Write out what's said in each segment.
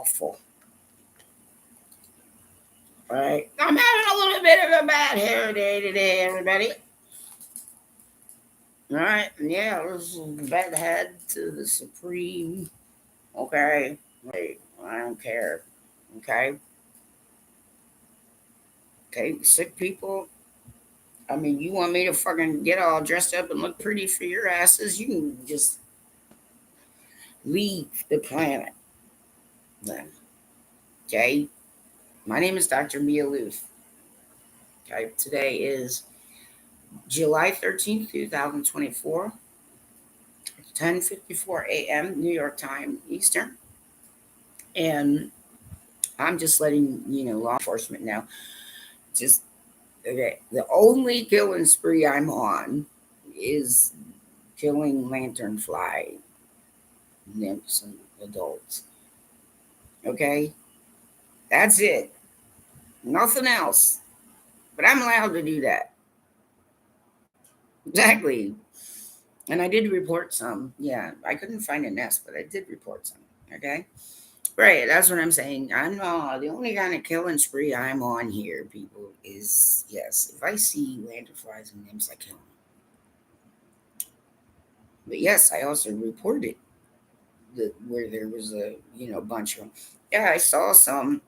awful. All right. I'm having a little bit of a bad hair day today, everybody. All right. Yeah, this is bad head to the supreme. Okay. Wait, I don't care. Okay. Okay. Sick people. I mean, you want me to fucking get all dressed up and look pretty for your asses? You can just leave the planet then. Okay. My name is Dr. Lueth. Okay. Today is July 13th, 2024. 10:54 a.m. New York time Eastern. And I'm just letting law enforcement know. Just okay. The only killing spree I'm on is killing lanternfly nymphs and adults. Okay? That's it. Nothing else. But I'm allowed to do that. Exactly. And I did report some. Yeah, I couldn't find a nest, but I did report some. Okay? Right, that's what I'm saying. I'm the only kind of killing spree I'm on here, people, is yes, if I see lanternflies and nymphs, I kill them. But yes, I also reported where there was a bunch of them. Yeah, I saw some,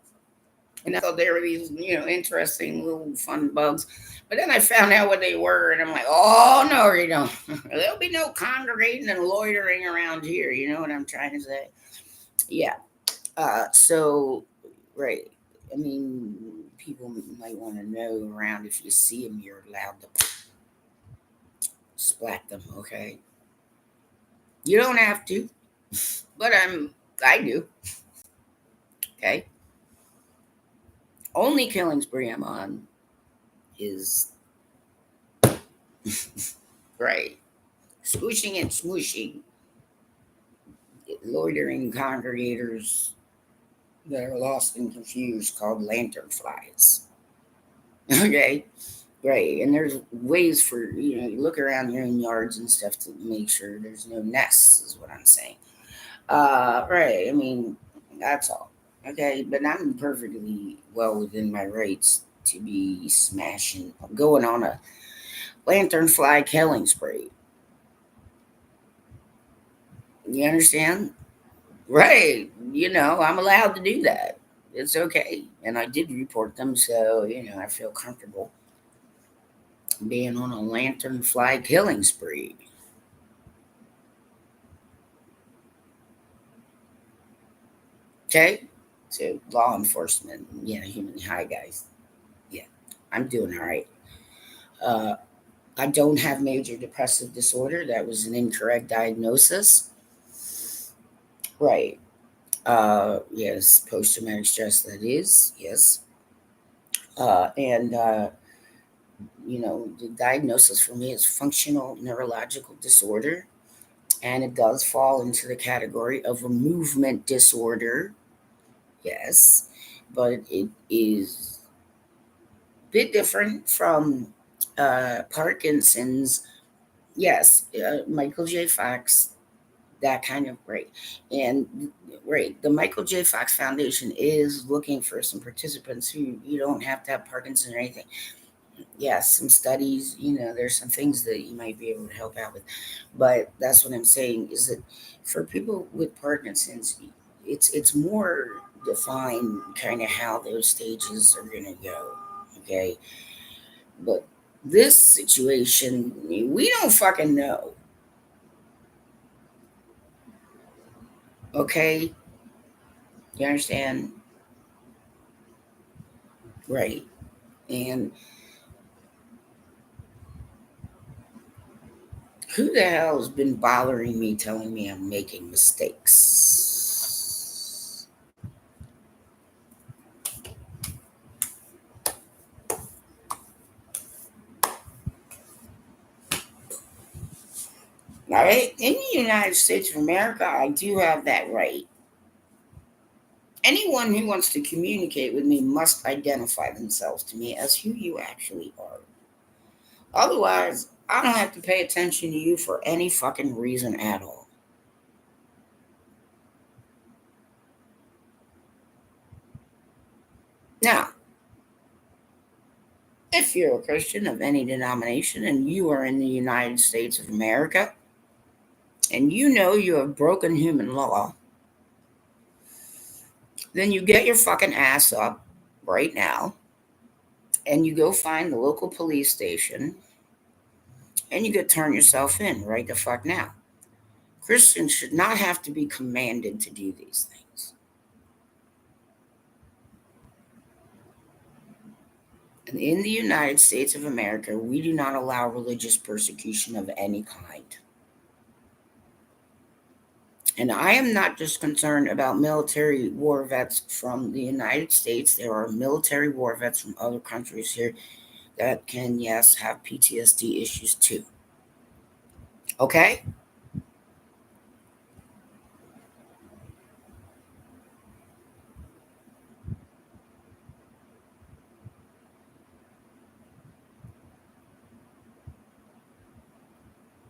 and I thought they were these interesting little fun bugs. But then I found out what they were, and I'm like, oh no, there'll be no congregating and loitering around here. You know what I'm trying to say? Yeah. So, right. I mean, people might want to know around if you see them, you're allowed to splat them. Okay. You don't have to, but I do. Okay. Only killing spree I'm on is right. Swooshing and smooshing, loitering congregators that are lost and confused called lanternflies. Okay. Right, and there's ways for you look around your own yards and stuff to make sure there's no nests. Is what I'm saying. Right. I mean, that's all. Okay, but I'm perfectly well within my rights to be smashing, going on a lanternfly killing spree. You understand? Right. I'm allowed to do that. It's okay, and I did report them, so I feel comfortable being on a lanternfly killing spree. Okay, so law enforcement, human. Hi guys, yeah, I'm doing all right. Uh, I don't have major depressive disorder. That was an incorrect diagnosis. Right. Yes, post traumatic stress. That is yes. And the diagnosis for me is functional neurological disorder, and it does fall into the category of a movement disorder. Yes, but it is bit different from Parkinson's. Yes, Michael J. Fox, that kind of right. And right, the Michael J. Fox Foundation is looking for some participants who you don't have to have Parkinson's or anything. Yes, some studies, there's some things that you might be able to help out with. But that's what I'm saying is that for people with Parkinson's, it's more defined kind of how those stages are going to go. Okay. But this situation, we don't fucking know. Okay? You understand? Right. And who the hell has been bothering me telling me I'm making mistakes? All right? In the United States of America, I do have that right. Anyone who wants to communicate with me must identify themselves to me as who you actually are. Otherwise, I don't have to pay attention to you for any fucking reason at all. Now, if you're a Christian of any denomination and you are in the United States of America and you know you have broken human law, then you get your fucking ass up right now and you go find the local police station and you go turn yourself in right the fuck now. Christians should not have to be commanded to do these things. And in the United States of America, we do not allow religious persecution of any kind. And I am not just concerned about military war vets from the United States. There are military war vets from other countries here that can, yes, have PTSD issues too. Okay?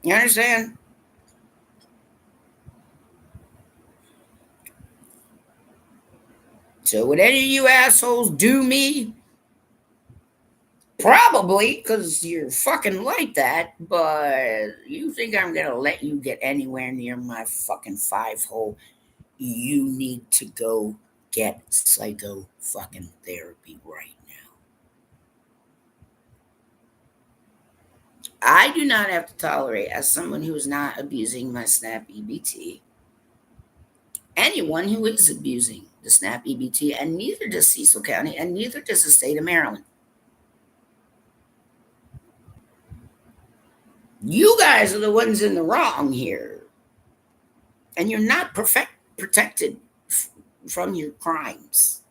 You understand? So would any of you assholes do me? Probably, because you're fucking like that, but you think I'm gonna let you get anywhere near my fucking 5 hole? You need to go get psycho fucking therapy right now. I do not have to tolerate, as someone who is not abusing my SNAP EBT, anyone who is abusing the SNAP EBT, and neither does Cecil County, and neither does the state of Maryland. You guys are the ones in the wrong here, and you're not protected from your crimes.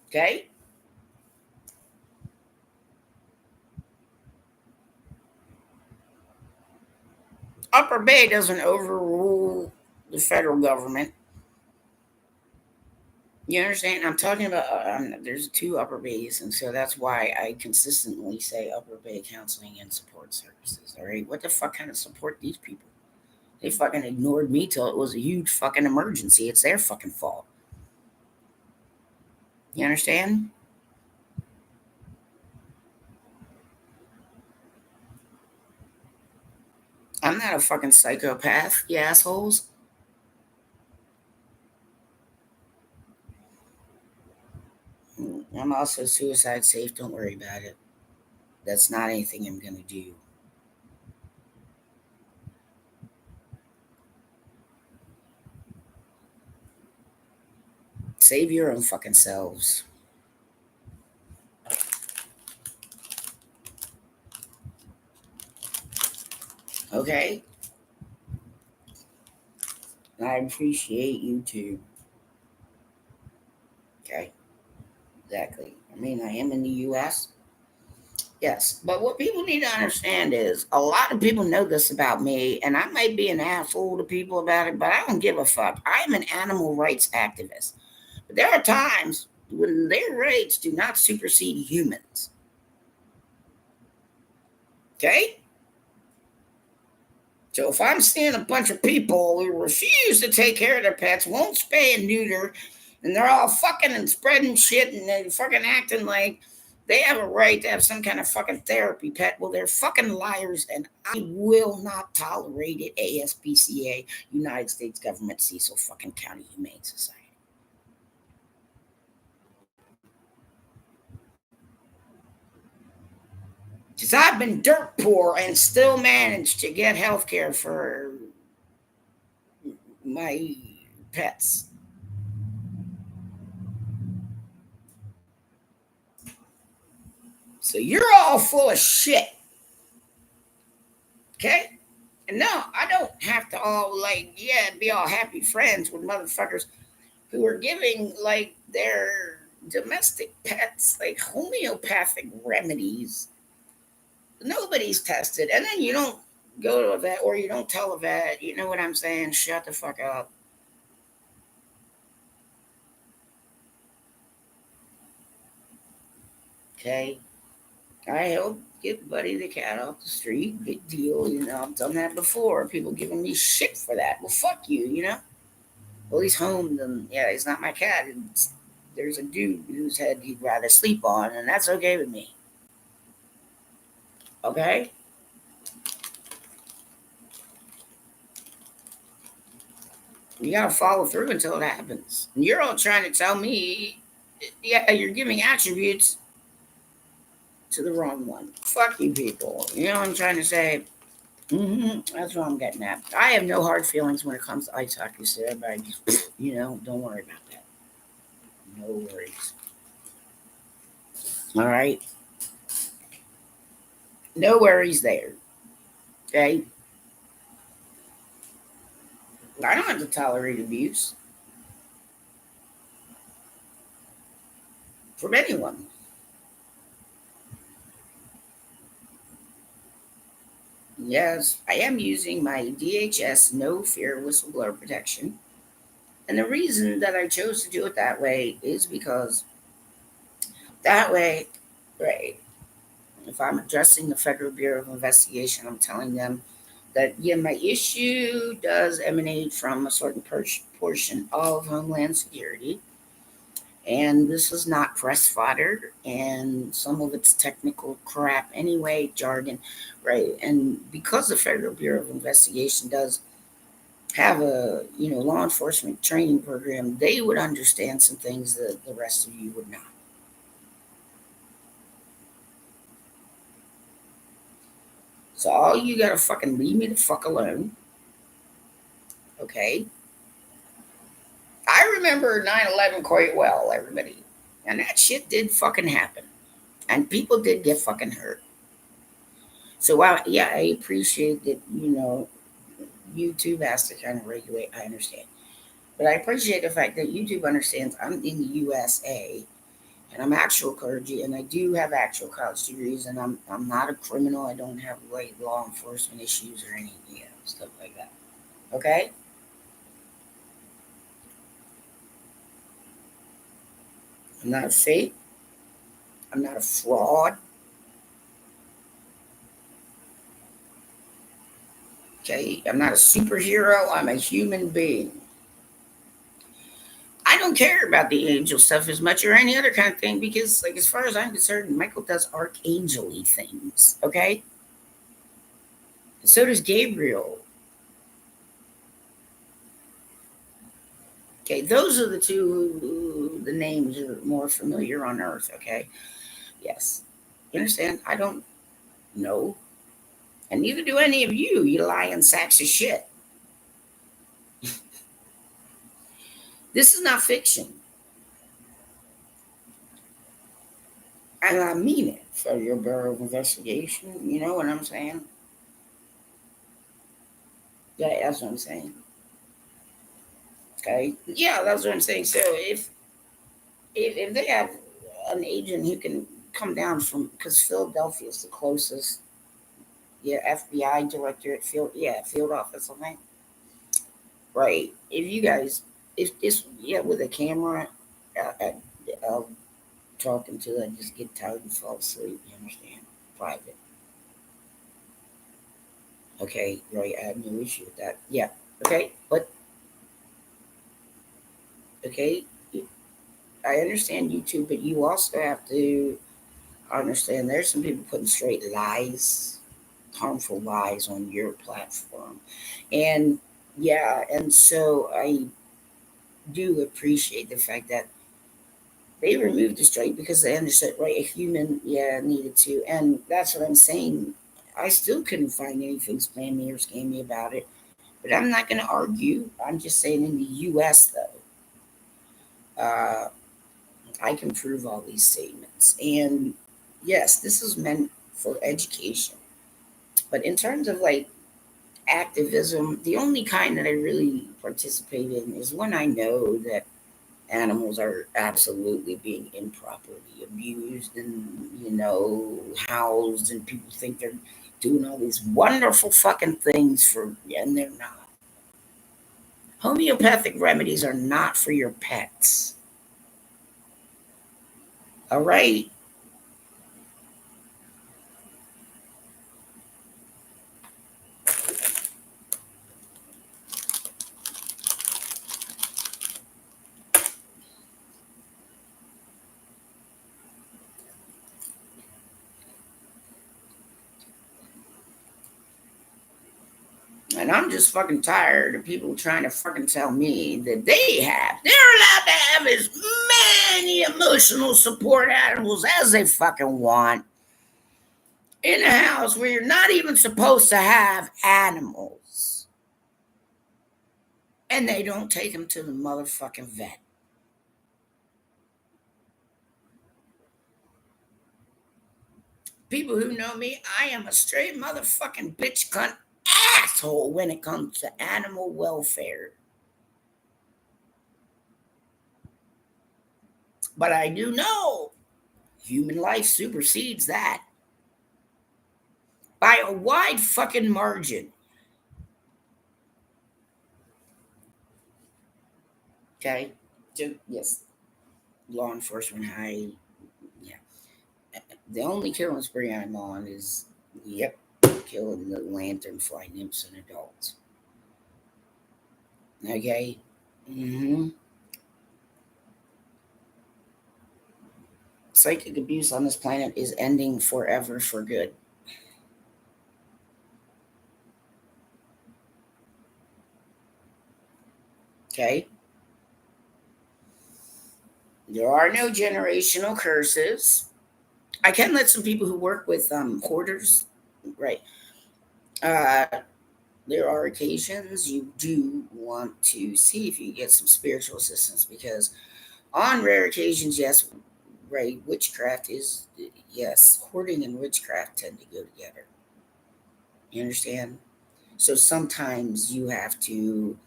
Okay? Upper Bay doesn't overrule the federal government. You understand? I'm talking about, there's 2 Upper Bays, and so that's why I consistently say Upper Bay Counseling and Support Services. All right? What the fuck kind of support these people? They fucking ignored me till it was a huge fucking emergency. It's their fucking fault. You understand? I'm not a fucking psychopath, you assholes. I'm also suicide safe. Don't worry about it. That's not anything I'm going to do. Save your own fucking selves. Okay? I appreciate you too. Okay? Exactly. I mean, I am in the US. Yes. But what people need to understand is a lot of people know this about me, and I might be an asshole to people about it, but I don't give a fuck. I'm an animal rights activist. But there are times when their rights do not supersede humans. Okay? So if I'm seeing a bunch of people who refuse to take care of their pets, won't spay and neuter, and they're all fucking and spreading shit and they're fucking acting like they have a right to have some kind of fucking therapy pet, well, they're fucking liars, and I will not tolerate it. ASPCA, United States Government, Cecil fucking County Humane Society. Because I've been dirt poor and still managed to get health care for my pets. So you're all full of shit. Okay? And no, I don't have to all be all happy friends with motherfuckers who are giving like their domestic pets like homeopathic remedies. Nobody's tested. And then you don't go to a vet or you don't tell a vet, you know what I'm saying? Shut the fuck up. Okay? I helped get Buddy the cat off the street. Big deal. You know, I've done that before. People giving me shit for that. Well, fuck you, you know? Well, he's home, then yeah, he's not my cat. There's a dude whose head he'd rather sleep on, and that's okay with me. Okay? You gotta follow through until it happens. And you're all trying to tell me, yeah, you're giving attributes to the wrong one. Fuck you people. You know what I'm trying to say? That's what I'm getting at. I have no hard feelings when it comes to ice hockey, so everybody just, don't worry about that. No worries. All right? No worries there. Okay? I don't have to tolerate abuse from anyone. Yes, I am using my DHS no fear whistleblower protection. And the reason that I chose to do it that way is because that way, right, if I'm addressing the Federal Bureau of Investigation, I'm telling them that, yeah, my issue does emanate from a certain portion of Homeland Security. And this is not press fodder, and some of it's technical crap anyway, jargon, right? And because the Federal Bureau of Investigation does have a law enforcement training program, they would understand some things that the rest of you would not. So all you gotta fucking leave me the fuck alone, okay? I remember 9/11 quite well, everybody, and that shit did fucking happen, and people did get fucking hurt. So while yeah, I appreciate that YouTube has to kind of regulate. I understand, but I appreciate the fact that YouTube understands I'm in the USA and I'm actual clergy, and I do have actual college degrees, and I'm not a criminal. I don't have like law enforcement issues or any stuff like that. Okay, I'm not a fake. I'm not a fraud. Okay, I'm not a superhero. I'm a human being. I don't care about the angel stuff as much or any other kind of thing because, like, as far as I'm concerned, Michael does archangel-y things. Okay, and so does Gabriel. Okay, those are the two the names are more familiar on Earth. Okay, yes, you understand? I don't know, and neither do any of you. You lying sacks of shit. This is not fiction, and I mean it for your Bureau of Investigation. You know what I'm saying? Yeah, that's what I'm saying. Okay, yeah, that's what I'm saying. So if they have an agent who can come down from because Philadelphia is the closest, yeah, FBI director at field office, I think. Right. If you guys, if this, yeah, with a camera, I'll talk until I just get tired and fall asleep. You understand? Private. Okay. Right. I have no issue with that. Yeah. Okay. But okay, I understand you too, but you also have to understand there's some people putting straight lies, harmful lies on your platform, and yeah, and so I do appreciate the fact that they removed the strike because they understood, right? A human, yeah, needed to. And that's what I'm saying. I still couldn't find anything spammy or scammy about it. But I'm not going to argue. I'm just saying in the US, though, I can prove all these statements. And yes, this is meant for education. But in terms of like activism, the only kind that I really participate in is when I know that animals are absolutely being improperly abused and housed, and people think they're doing all these wonderful fucking things for, and they're not. Homeopathic remedies are not for your pets. All right. And I'm just fucking tired of people trying to fucking tell me that they're allowed to have as many emotional support animals as they fucking want in a house where you're not even supposed to have animals. And they don't take them to the motherfucking vet. People who know me, I am a straight motherfucking bitch cunt asshole when it comes to animal welfare. But I do know human life supersedes that by a wide fucking margin. Okay? So, yes, law enforcement, yeah. The only killing spree I'm on is, yep, killing the lanternfly nymphs and adults. Okay? Mm-hmm. Psychic abuse on this planet is ending forever for good. Okay? There are no generational curses. I can let some people who work with hoarders, right? Uh, there are occasions you do want to see if you can get some spiritual assistance because, on rare occasions, yes, right, witchcraft is, yes, hoarding and witchcraft tend to go together. You understand? So sometimes you have to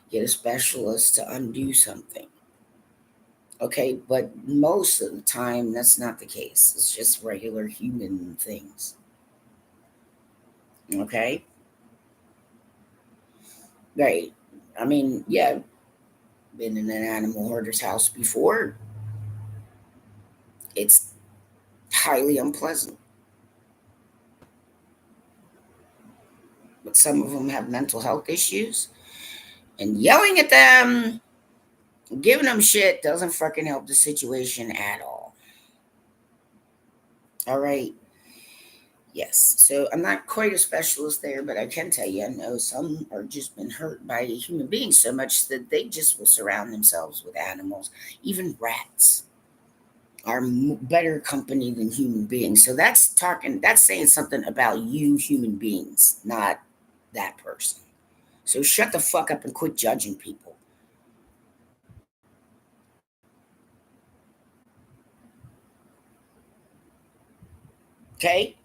get a specialist to undo something. Okay, but most of the time that's not the case. It's just regular human things. Okay, right. I mean, yeah, been in an animal hoarder's house before. It's highly unpleasant. But some of them have mental health issues, and yelling at them, giving them shit doesn't fucking help the situation at all. All right. Yes. So I'm not quite a specialist there, but I can tell you, I know some are just been hurt by human beings so much that they just will surround themselves with animals. Even rats are better company than human beings. So that's saying something about you, human beings, not that person. So shut the fuck up and quit judging people. Okay?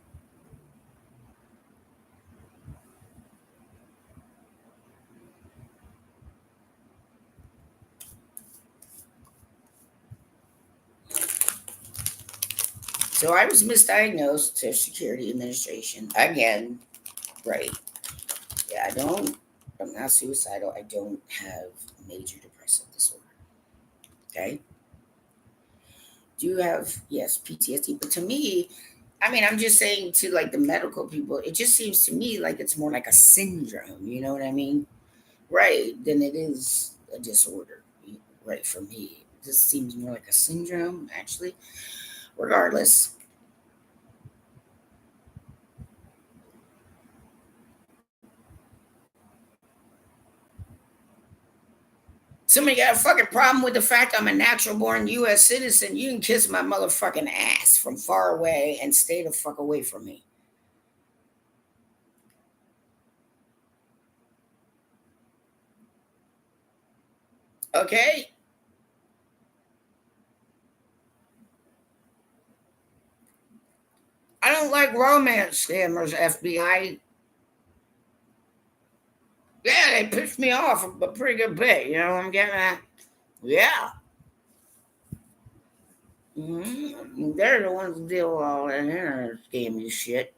So I was misdiagnosed, Social Security Administration again. Right. Yeah, I'm not suicidal. I don't have major depressive disorder. Okay. Do you have, yes, PTSD? But to me, I mean, I'm just saying to like the medical people, it just seems to me like it's more like a syndrome. You know what I mean? Right. Than it is a disorder. Right. For me, this seems more like a syndrome, actually. Regardless, somebody got a fucking problem with the fact I'm a natural born US citizen, you can kiss my motherfucking ass from far away and stay the fuck away from me. Okay? I don't like romance scammers, FBI. Yeah, they pissed me off a pretty good bit. You know what I'm getting at? Yeah. They're the ones who deal with all that internet scammy shit.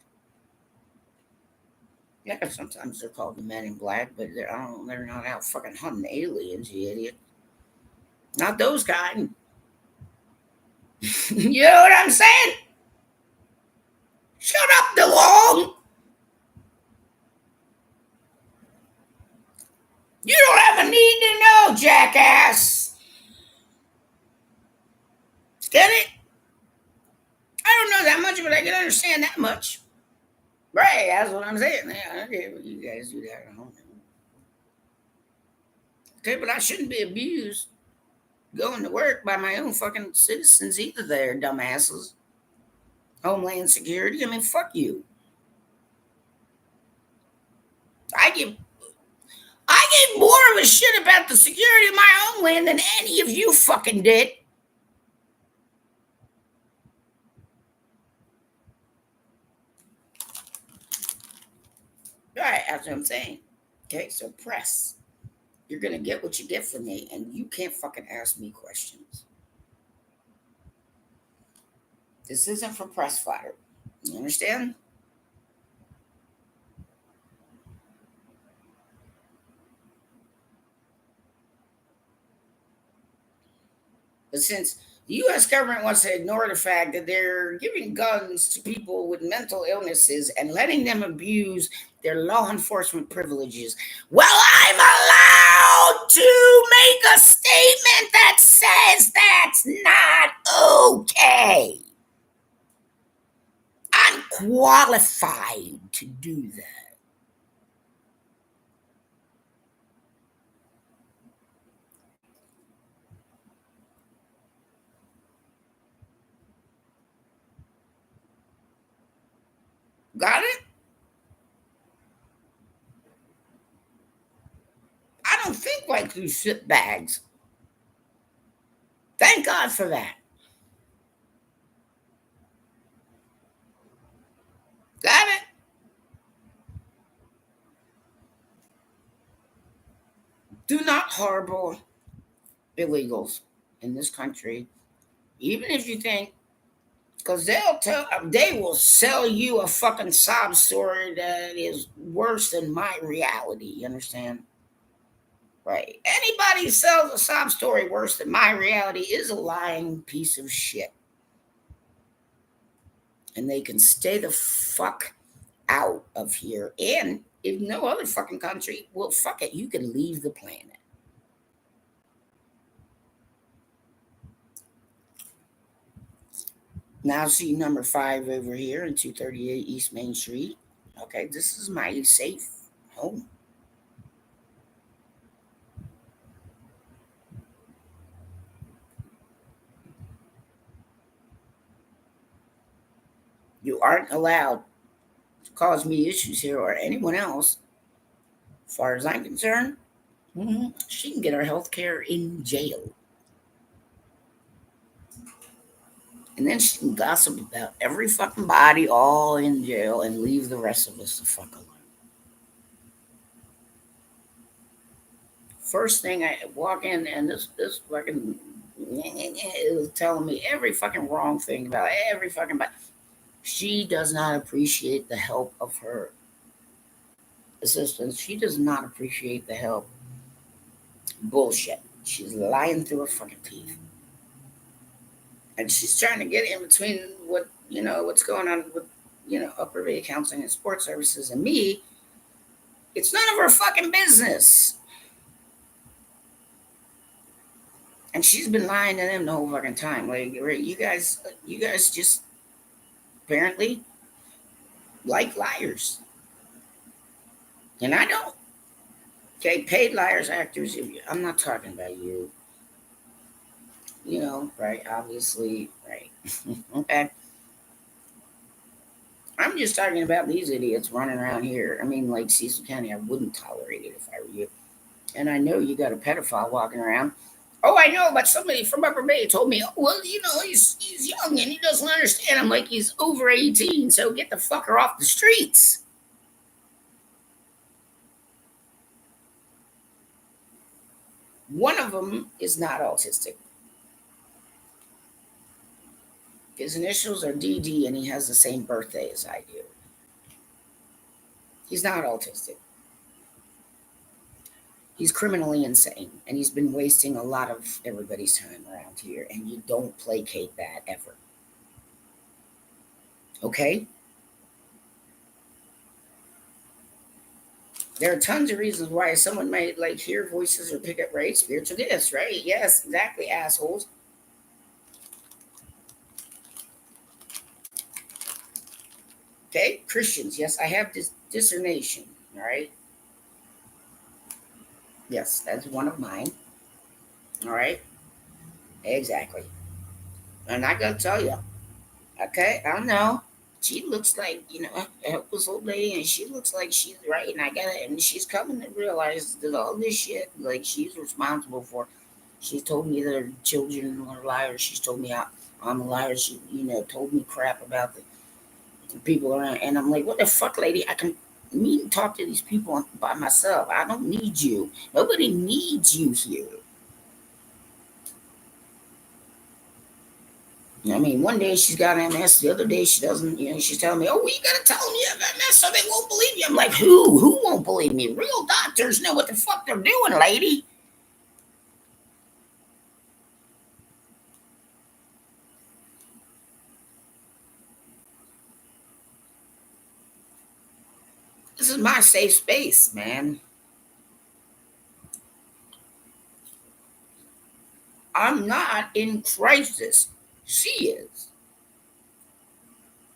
Yeah, sometimes they're called the men in black, but they're not out fucking hunting aliens, you idiot. Not those kind. You know what I'm saying? Shut up, DeLong! You don't have a need to know, jackass. Get it? I don't know that much, but I can understand that much. Right, that's what I'm saying. Yeah, okay, well, you guys do that at home. Okay, but I shouldn't be abused going to work by my own fucking citizens either. There, dumbasses. Homeland Security. I mean, fuck you. I give I gave more of a shit about the security of my homeland than any of you fucking did. Right, that's what I'm saying. Okay, so press. You're gonna get what you get from me, and you can't fucking ask me questions. This isn't for press fodder. You understand? But since the US government wants to ignore the fact that they're giving guns to people with mental illnesses and letting them abuse their law enforcement privileges, well, I'm allowed to make a statement that says that's not okay. I'm qualified to do that. Got it? I don't think like these shit bags. Thank God for that. Got it? Do not harbor illegals in this country, even if you think, because they will sell you a fucking sob story that is worse than my reality. You understand? Right? Anybody who sells a sob story worse than my reality is a lying piece of shit, and they can stay the fuck out of here. And if no other fucking country, well, fuck it, you can leave the planet. Now, see number 5 over here in 238 East Main Street. Okay, this is my safe home. You aren't allowed to cause me issues here or anyone else. As far as I'm concerned, she can get her health care in jail. And then she can gossip about every fucking body all in jail and leave the rest of us the fuck alone. First thing I walk in, and this fucking is telling me every fucking wrong thing about every fucking body. She does not appreciate the help of her assistants. She does not appreciate the help. Bullshit. She's lying through her fucking teeth. And she's trying to get in between what's going on with, Upper Bay Counseling and Sports Services and me. It's none of her fucking business. And she's been lying to them the whole fucking time. Like, you guys just apparently like liars. And I don't. Okay, paid liars, actors. I'm not talking about you. Right? Obviously, right. Okay. I'm just talking about these idiots running around here. I mean, like Cecil County, I wouldn't tolerate it if I were you. And I know you got a pedophile walking around. Oh, I know, but somebody from Upper Bay told me, oh, well, he's young and he doesn't understand. I'm like, he's over 18, so get the fucker off the streets. One of them is not autistic. His initials are DD, and he has the same birthday as I do. He's not autistic. He's criminally insane, and he's been wasting a lot of everybody's time around here, and you don't placate that ever. Okay? There are tons of reasons why someone might like hear voices or pick up spiritual gifts, right? Yes, exactly, assholes. Okay, Christians. Yes, I have this discernation. All right. Yes, that's one of mine. All right. Exactly. And I gotta tell you, okay, I don't know. She looks like, a helpless old lady, and she looks like she's right. And and she's coming to realize that all this shit, like, she's responsible for. She's told me that her children are liars. She's told me I'm a liar. She, told me crap about the people around. And I'm like, what the fuck, lady? I can meet and talk to these people by myself. I don't need you. Nobody needs you here. I mean, one day she's got MS, the other day she doesn't. She's telling me, "Oh, well, you gotta tell them you have MS so they won't believe you." I'm like, "Who? Who won't believe me? Real doctors know what the fuck they're doing, lady." This is my safe space, man. I'm not in crisis. She is.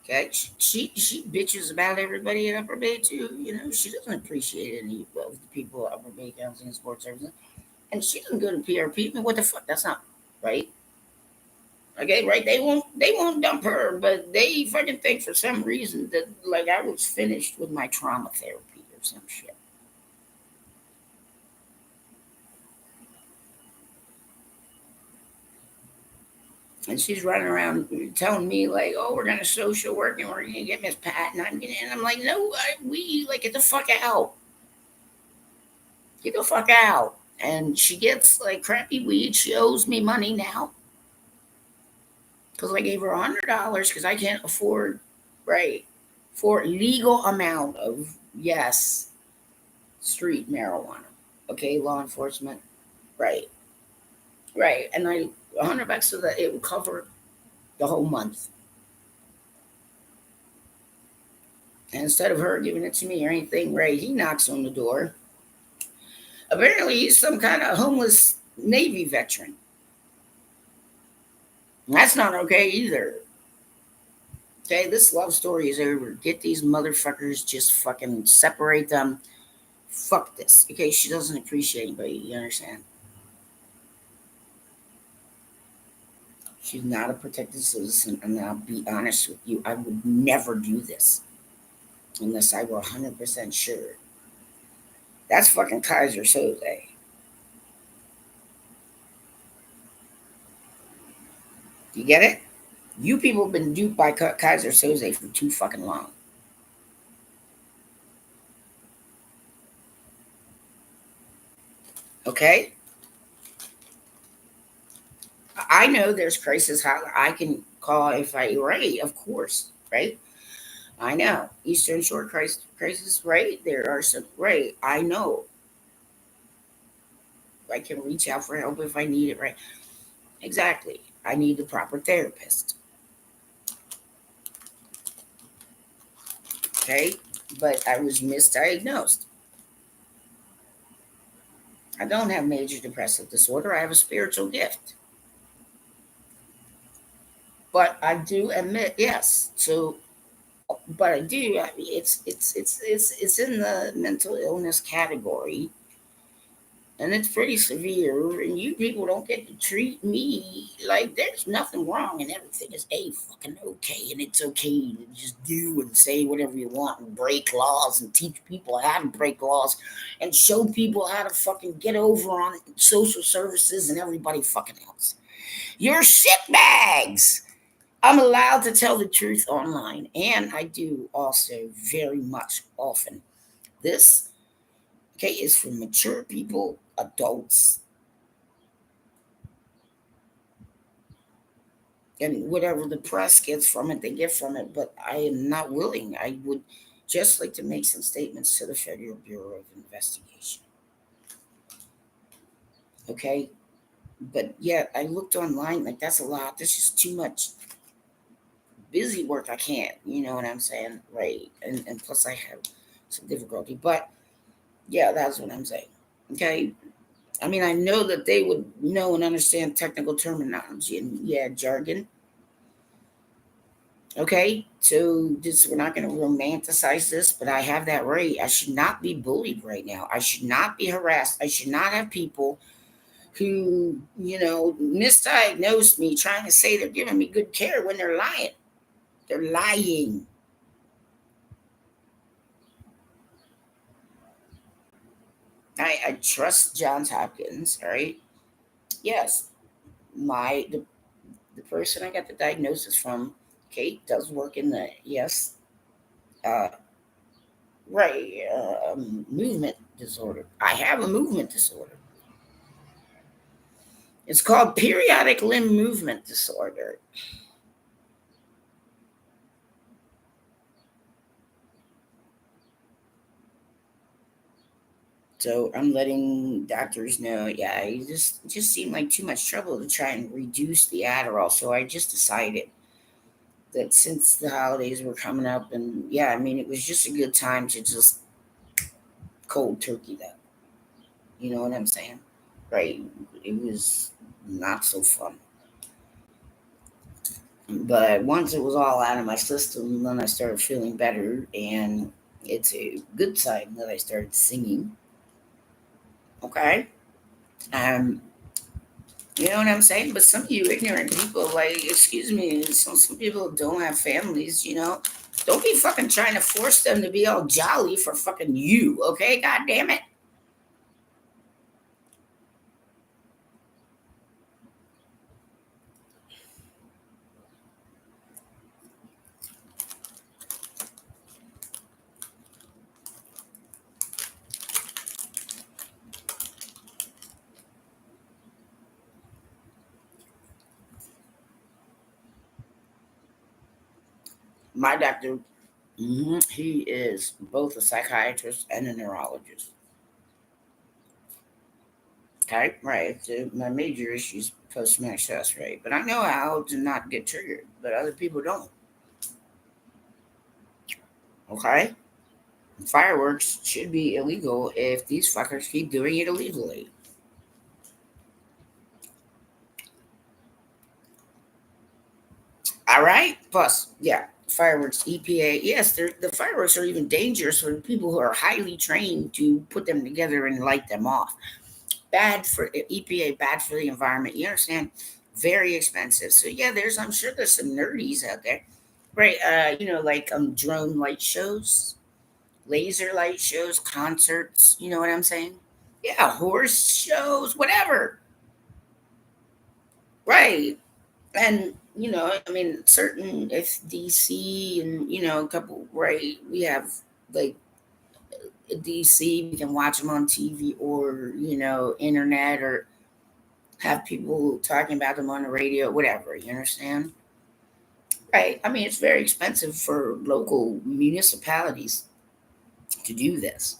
Okay, she bitches about everybody in Upper Bay too. She doesn't appreciate any of the people at Upper Bay Counseling and Sports Services, and she doesn't go to PRP. I mean, what the fuck? That's not right. Okay, right? They won't dump her, but they fucking think for some reason that, like, I was finished with my trauma therapy or some shit. And she's running around telling me, like, "Oh, we're gonna social work and we're gonna get Miss Pat," and I'm like, "No, we like, get the fuck out, get the fuck out." And she gets like crappy weed. She owes me money now because I gave her $100 because I can't afford, right, for legal amount of, yes, street marijuana. Okay, law enforcement. Right, right. And $100 so that it would cover the whole month. And instead of her giving it to me or anything, right, he knocks on the door. Apparently, he's some kind of homeless Navy veteran. That's not okay either. Okay, this love story is over. Get these motherfuckers, just fucking separate them. Fuck this. Okay, she doesn't appreciate anybody. You understand? She's not a protected citizen, and I'll be honest with you, I would never do this unless I were 100% sure. That's fucking Kaiser Soze. You get it? You people have been duped by Kaiser Soze for too fucking long. Okay? I know there's crisis hotline. I can call if I, right, of course, right? I know. Eastern Shore crisis, right? There are some, right? I know. I can reach out for help if I need it, right? Exactly. I need the proper therapist. Okay? But I was misdiagnosed. I don't have major depressive disorder. I have a spiritual gift. But I do admit, yes. So, but I do. I mean, it's in the mental illness category, and it's pretty severe. And you people don't get to treat me like there's nothing wrong and everything is a fucking okay, and it's okay to just do and say whatever you want and break laws and teach people how to break laws and show people how to fucking get over on social services and everybody fucking else. You're shitbags. I'm allowed to tell the truth online, and I do also very much often. This, okay, is for mature people, adults, and whatever the press gets from it, they get from it. But I am not willing. I would just like to make some statements to the Federal Bureau of Investigation. Okay, but yeah, I looked online, like, that's a lot. This is too much busy work. I can't, you know what I'm saying, right? And plus, I have some difficulty. But yeah, that's what I'm saying. Okay, I mean, I know that they would know and understand technical terminology and, yeah, jargon. Okay, so this we're not going to romanticize this, but I have that right. I should not be bullied right now. I should not be harassed. I should not have people who, misdiagnose me trying to say they're giving me good care when they're lying. They're lying. I trust Johns Hopkins, all right? Yes, the person I got the diagnosis from, Kate, does work in the, yes, uh, right, movement disorder. I have a movement disorder. It's called periodic limb movement disorder. So I'm letting doctors know, yeah, it just seemed like too much trouble to try and reduce the Adderall. So I just decided that since the holidays were coming up, and yeah, I mean, it was just a good time to just cold turkey that. You know what I'm saying? Right. It was not so fun. But once it was all out of my system, then I started feeling better, and it's a good sign that I started singing. Okay. Um, you know what I'm saying? But some of you ignorant people, like, excuse me, some people don't have families, Don't be fucking trying to force them to be all jolly for fucking you, okay? God damn it. My doctor, he is both a psychiatrist and a neurologist. Okay, right. So my major issue is post-traumatic stress, right? But I know how to not get triggered, but other people don't. Okay, fireworks should be illegal if these fuckers keep doing it illegally. All right. Plus, yeah, fireworks, EPA. Yes, the fireworks are even dangerous for people who are highly trained to put them together and light them off. Bad for EPA, bad for the environment. You understand? Very expensive. So yeah, I'm sure there's some nerdies out there, right? Like drone light shows, laser light shows, concerts. You know what I'm saying? Yeah, horse shows, whatever. Right. And I mean, certain if DC and a couple, right? We have like DC. We can watch them on TV or internet or have people talking about them on the radio, whatever. You understand? Right. I mean, it's very expensive for local municipalities to do this.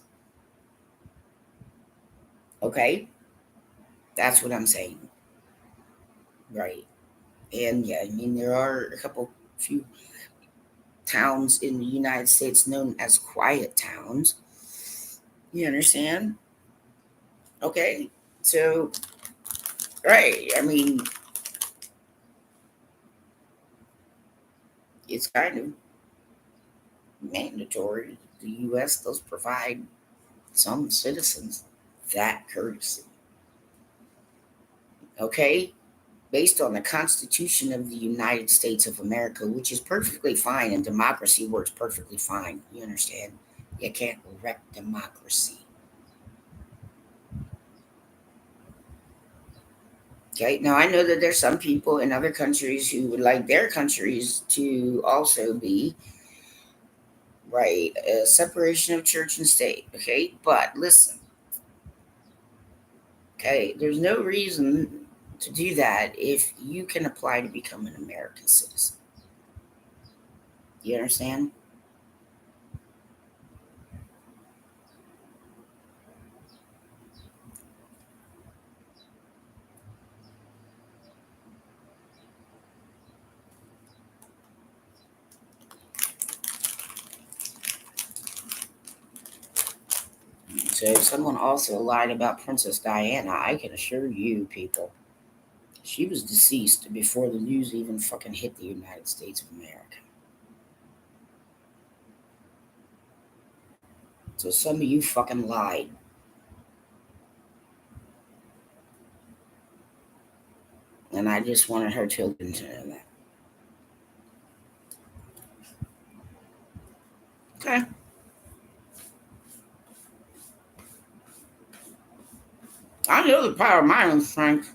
Okay, that's what I'm saying. Right. And yeah, I mean, there are a few towns in the United States known as quiet towns. You understand? Okay. So, right. I mean, it's kind of mandatory. The U.S. does provide some citizens that courtesy. Okay. Based on the Constitution of the United States of America, which is perfectly fine, and democracy works perfectly fine. You understand? You can't wreck democracy. Okay. Now I know that there's some people in other countries who would like their countries to also be right a separation of church and state. Okay, but listen. Okay, there's no reason to do that if you can apply to become an American citizen. You understand? So if someone also lied about Princess Diana, I can assure you, people, she was deceased before the news even fucking hit the United States of America. So some of you fucking lied. And I just wanted her children to know that. Okay. I know the power of my own strength.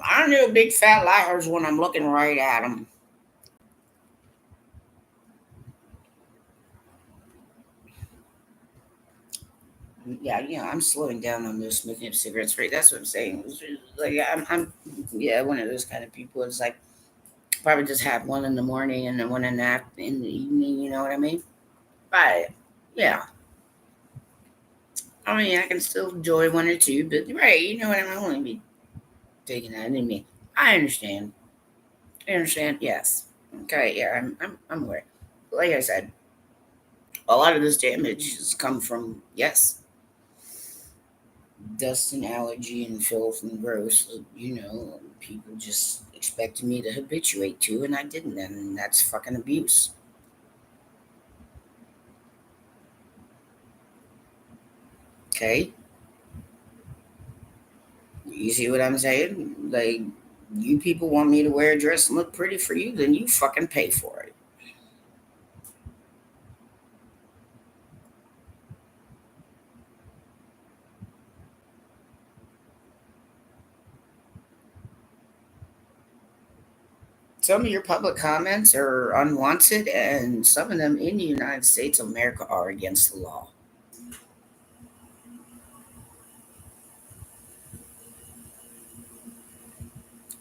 I know big fat liars when I'm looking right at them. Yeah, I'm slowing down on this smoking of cigarettes. Right, that's what I'm saying. Like yeah, one of those kind of people. It's like probably just have one in the morning and then one in the evening. You know what I mean? Right. Yeah. I mean, I can still enjoy one or two, but right, you know what I mean? I won't be taking that in me. I understand. I understand. Yes. Okay. Yeah. I'm aware. Like I said, a lot of this damage has come from dust and allergy and filth and gross. People just expected me to habituate to, and I didn't, and that's fucking abuse. Okay. You see what I'm saying? Like, you people want me to wear a dress and look pretty for you, then you fucking pay for it. Some of your public comments are unwanted, and some of them in the United States of America are against the law.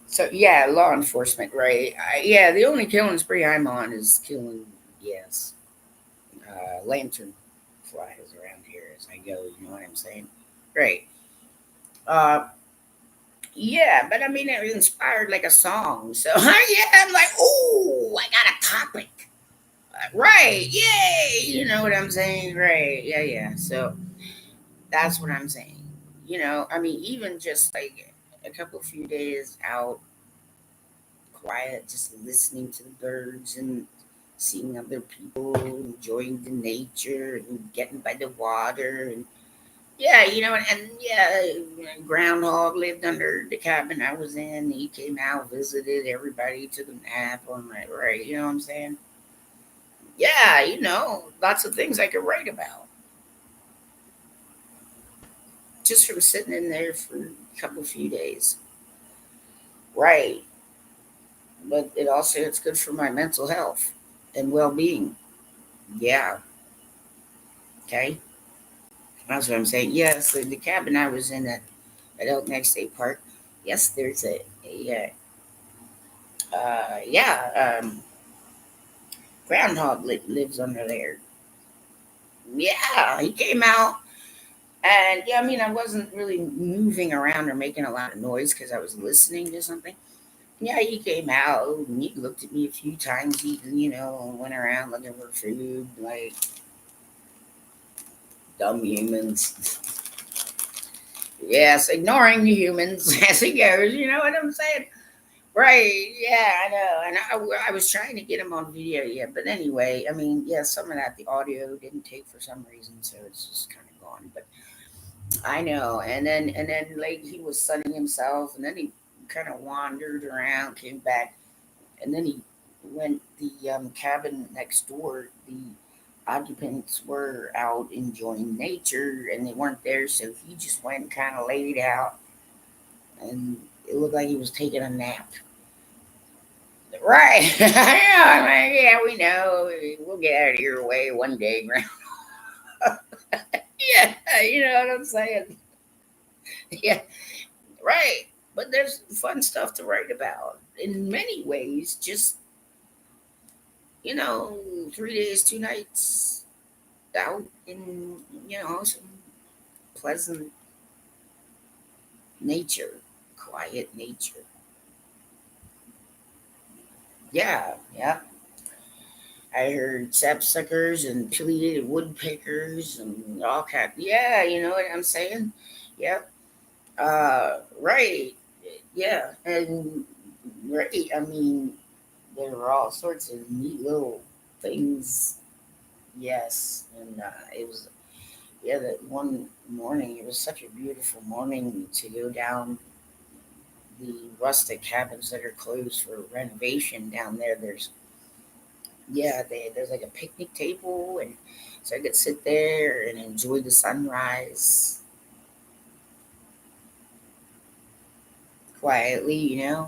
So yeah, law enforcement, right? Yeah, the only killing spree I'm on is killing, yes, lantern flies around here as I go. You know what I'm saying? Right. Uh, yeah, but I mean, it inspired like a song. So yeah, I'm like, oh, I got a topic. Right. Yay. You know what I'm saying? Right. Yeah, yeah. So that's what I'm saying. I mean, even just like a couple few days out, quiet, just listening to the birds and seeing other people, enjoying the nature and getting by the water. And yeah, and yeah, groundhog lived under the cabin I was in. He came out, visited everybody, took a nap on my right. You know what I'm saying? Yeah, lots of things I could write about just from sitting in there for a couple few days. Right. But it's good for my mental health and well being. Yeah. Okay. That's what I'm saying. Yes, the cabin I was in at Elkton State Park. Yes, there's yeah, groundhog lives under there. Yeah, he came out, and yeah, I mean, I wasn't really moving around or making a lot of noise because I was listening to something. Yeah, he came out and he looked at me a few times. He, went around looking for food, like dumb humans. Yes, ignoring the humans as he goes. You know what I'm saying? Right. Yeah, I know. And I was trying to get him on video, yeah. But anyway, I mean, yeah, some of that, the audio didn't take for some reason. So it's just kind of gone. But I know. And then, like, he was sunning himself. And then he kind of wandered around, came back. And then he went the cabin next door. The occupants were out enjoying nature and they weren't there. So he just went and kind of laid out. And it looked like he was taking a nap. Right. Yeah, man, yeah, we know. We'll get out of your way one day, Grandma. Yeah, you know what I'm saying? Yeah, right. But there's fun stuff to write about. In many ways, just, 3 days, 2 nights out in, some pleasant nature, quiet nature. Yeah, yeah. I heard sapsuckers and pileated woodpeckers and all kind. Yeah, you know what I'm saying? Yep. Right. Yeah, and right. I mean, there were all sorts of neat little things. Yes, and it was, yeah, that one morning. It was such a beautiful morning to go down the rustic cabins that are closed for renovation down there. There's like a picnic table, and so I could sit there and enjoy the sunrise quietly, Yeah,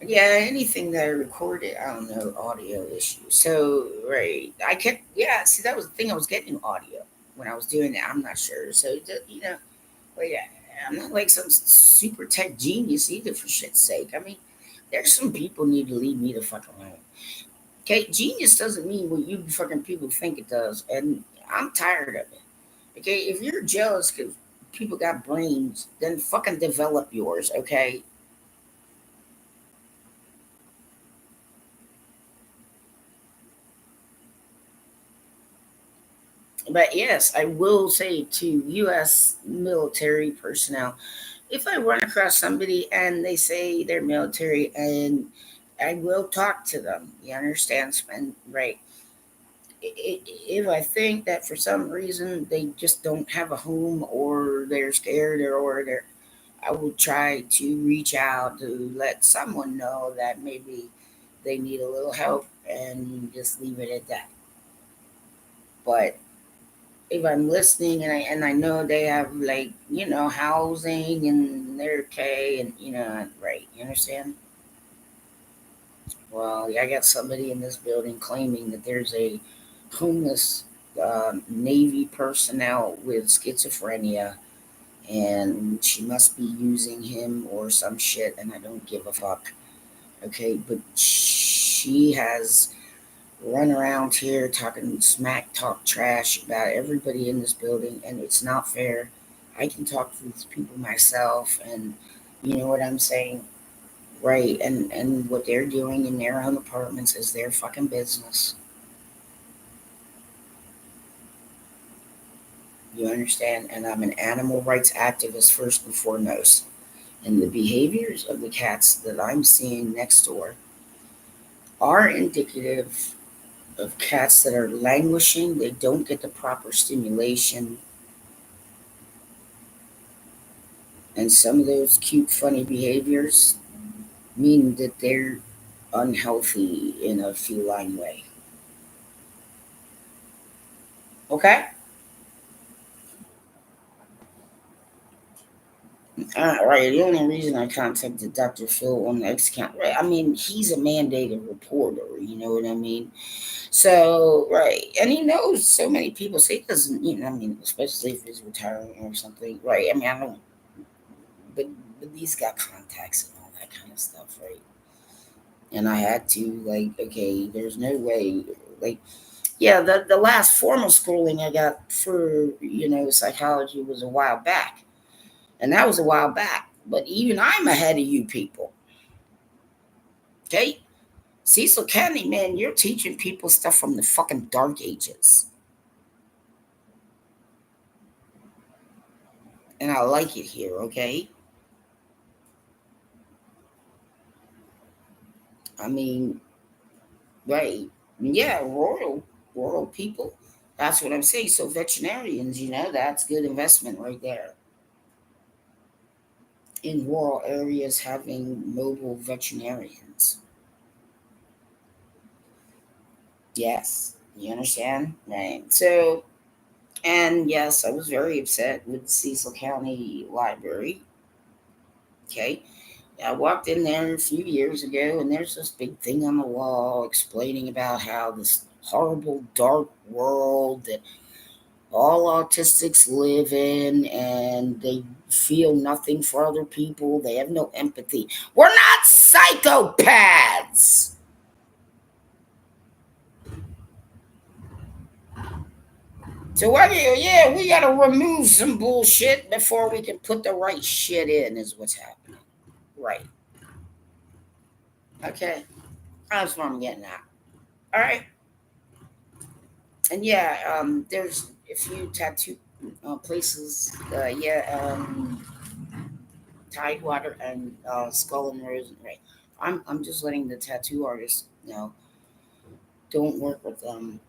anything that I recorded, I don't know, audio issues. So, right, I kept, yeah, see, that was the thing. I was getting audio when I was doing that. I'm not sure. So, but yeah, I'm not like some super tech genius either, for shit's sake. I mean, there's some people need to leave me the fuck alone. Okay, genius doesn't mean what you fucking people think it does, and I'm tired of it. Okay, if you're jealous because people got brains, then fucking develop yours. Okay, but yes, I will say to U.S. military personnel, if I run across somebody and they say they're military, and I will talk to them. You understand? And right, if I think that for some reason they just don't have a home, or they're scared, or they're, I will try to reach out to let someone know that maybe they need a little help, and just leave it at that. But if I'm listening, and I know they have, like, housing and they're okay, and right, you understand? Well, I got somebody in this building claiming that there's a homeless Navy personnel with schizophrenia, and she must be using him or some shit, and I don't give a fuck. Okay, but she has run around here talking smack talk trash about everybody in this building, and it's not fair. I can talk to these people myself, and you know what I'm saying? Right, and what they're doing in their own apartments is their fucking business. You understand? And I'm an animal rights activist first and foremost. And the behaviors of the cats that I'm seeing next door are indicative of cats that are languishing. They don't get the proper stimulation, and some of those cute, funny behaviors mean that they're unhealthy in a feline way. Okay? Right. The only reason I contacted Dr. Phil on the X account, right? I mean, he's a mandated reporter. You know what I mean? So, right, and he knows so many people. So he doesn't, I mean, especially if he's retiring or something, right? I mean, I don't, but he's got contacts and all that kind of stuff, right? And I had to, like, okay, there's no way, like, yeah, the last formal schooling I got for psychology was a while back, and that was a while back. But even I'm ahead of you people. Okay, Cecil County, man, you're teaching people stuff from the fucking dark ages, and I like it here. Okay, I mean, right, yeah, rural people. That's what I'm saying. So veterinarians, that's good investment right there. In rural areas, having mobile veterinarians. Yes, you understand? Right. So, and yes, I was very upset with Cecil County Library. Okay. I walked in there a few years ago, and there's this big thing on the wall explaining about how this horrible, dark world that all autistics live in, and they feel nothing for other people. They have no empathy. We're not psychopaths. So what do you, yeah, we gotta remove some bullshit before we can put the right shit in, is what's happening. Right. Okay. That's what I'm getting at. All right. And yeah, there's a few tattoo places. Tidewater and Skull and Rose. Right. I'm just letting the tattoo artist know. Don't work with them.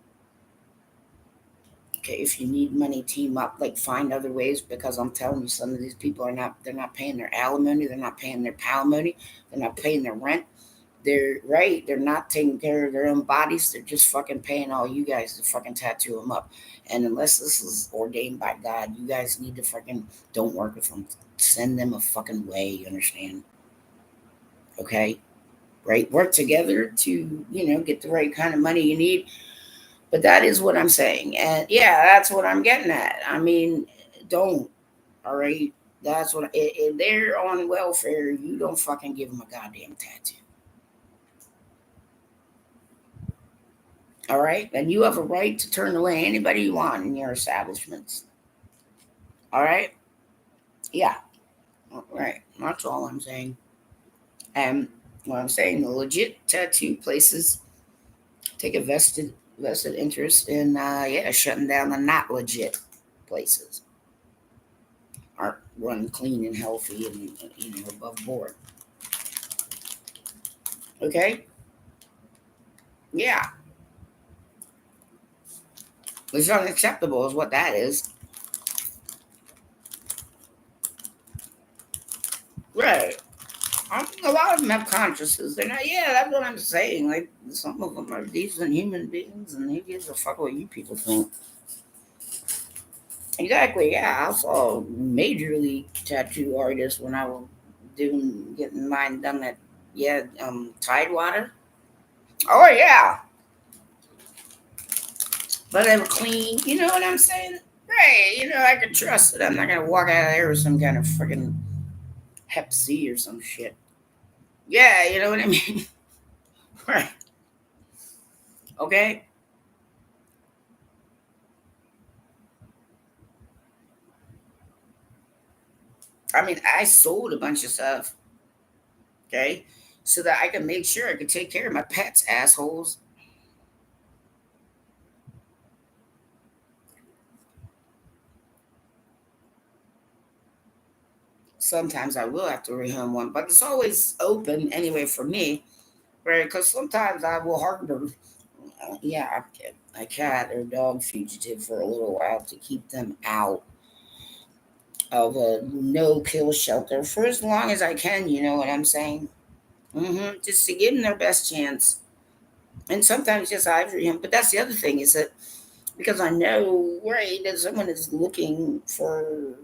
Okay, if you need money, team up. Like find other ways, because I'm telling you, some of these people are not. They're not paying their alimony. They're not paying their palimony. They're not paying their rent. They're right. They're not taking care of their own bodies. They're just fucking paying all you guys to fucking tattoo them up. And unless this is ordained by God, you guys need to fucking don't work with them. Send them a fucking way. You understand? Okay, right. Work together to get the right kind of money you need. But that is what I'm saying, and yeah, that's what I'm getting at. I mean, don't. All right. That's what if they're on welfare, you don't fucking give them a goddamn tattoo. All right, and you have a right to turn away anybody you want in your establishments. All right, yeah, all right. That's all I'm saying. And what I'm saying, the legit tattoo places take a vested interest in yeah, shutting down the not legit places. Aren't run clean and healthy and above board. Okay, yeah, it's unacceptable, is what that is. Right. A lot of them have consciences. They're not. Yeah, that's what I'm saying. Like some of them are decent human beings, and who gives a fuck what you people think? Exactly. Yeah, I saw a major league tattoo artist when I was getting mine done at Tidewater. Oh yeah, but they were clean. You know what I'm saying? Right. I could trust it. I'm not gonna walk out of there with some kind of freaking Hep C or some shit. Yeah, you know what I mean. Right. Okay. I mean, I sold a bunch of stuff, okay, so that I could make sure I could take care of my pets, assholes. Sometimes I will have to rehome one, but it's always open anyway for me, right? Because sometimes I will harbor, yeah, a cat or dog fugitive for a little while to keep them out of a no kill shelter for as long as I can. You know what I'm saying? Just to give them their best chance. And sometimes just ivory him. But that's the other thing is that because I know, right, that someone is looking for,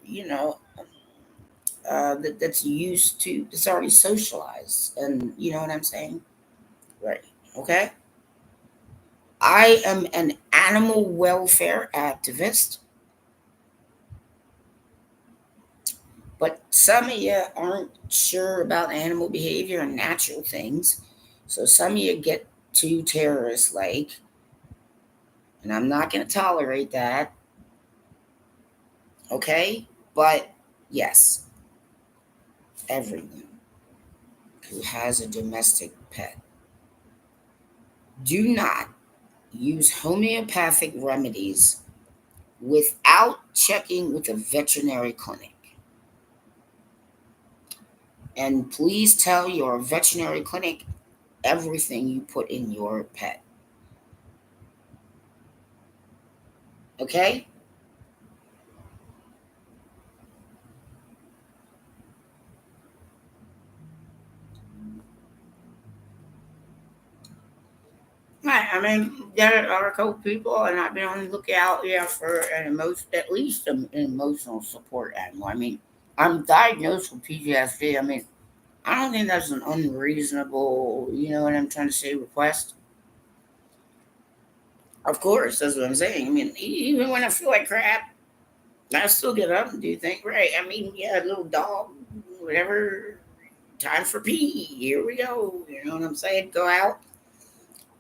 you know, that's used to, that's already socialized. And you know what I'm saying? Right. Okay. I am an animal welfare activist, but some of you aren't sure about animal behavior and natural things. So some of you get too terrorist like, and I'm not going to tolerate that. Okay. But yes, everyone who has a domestic pet, do not use homeopathic remedies without checking with a veterinary clinic. And please tell your veterinary clinic everything you put in your pet. Okay? Right. I mean, there are a couple people, and I've been on the lookout, yeah, for at least an emotional support animal. I mean, I'm diagnosed with PTSD. I mean, I don't think that's an unreasonable, you know what I'm trying to say, request. Of course, that's what I'm saying. I mean, even when I feel like crap, I still get up and do things right. I mean, yeah, little dog, whatever, time for pee. Here we go. You know what I'm saying? Go out,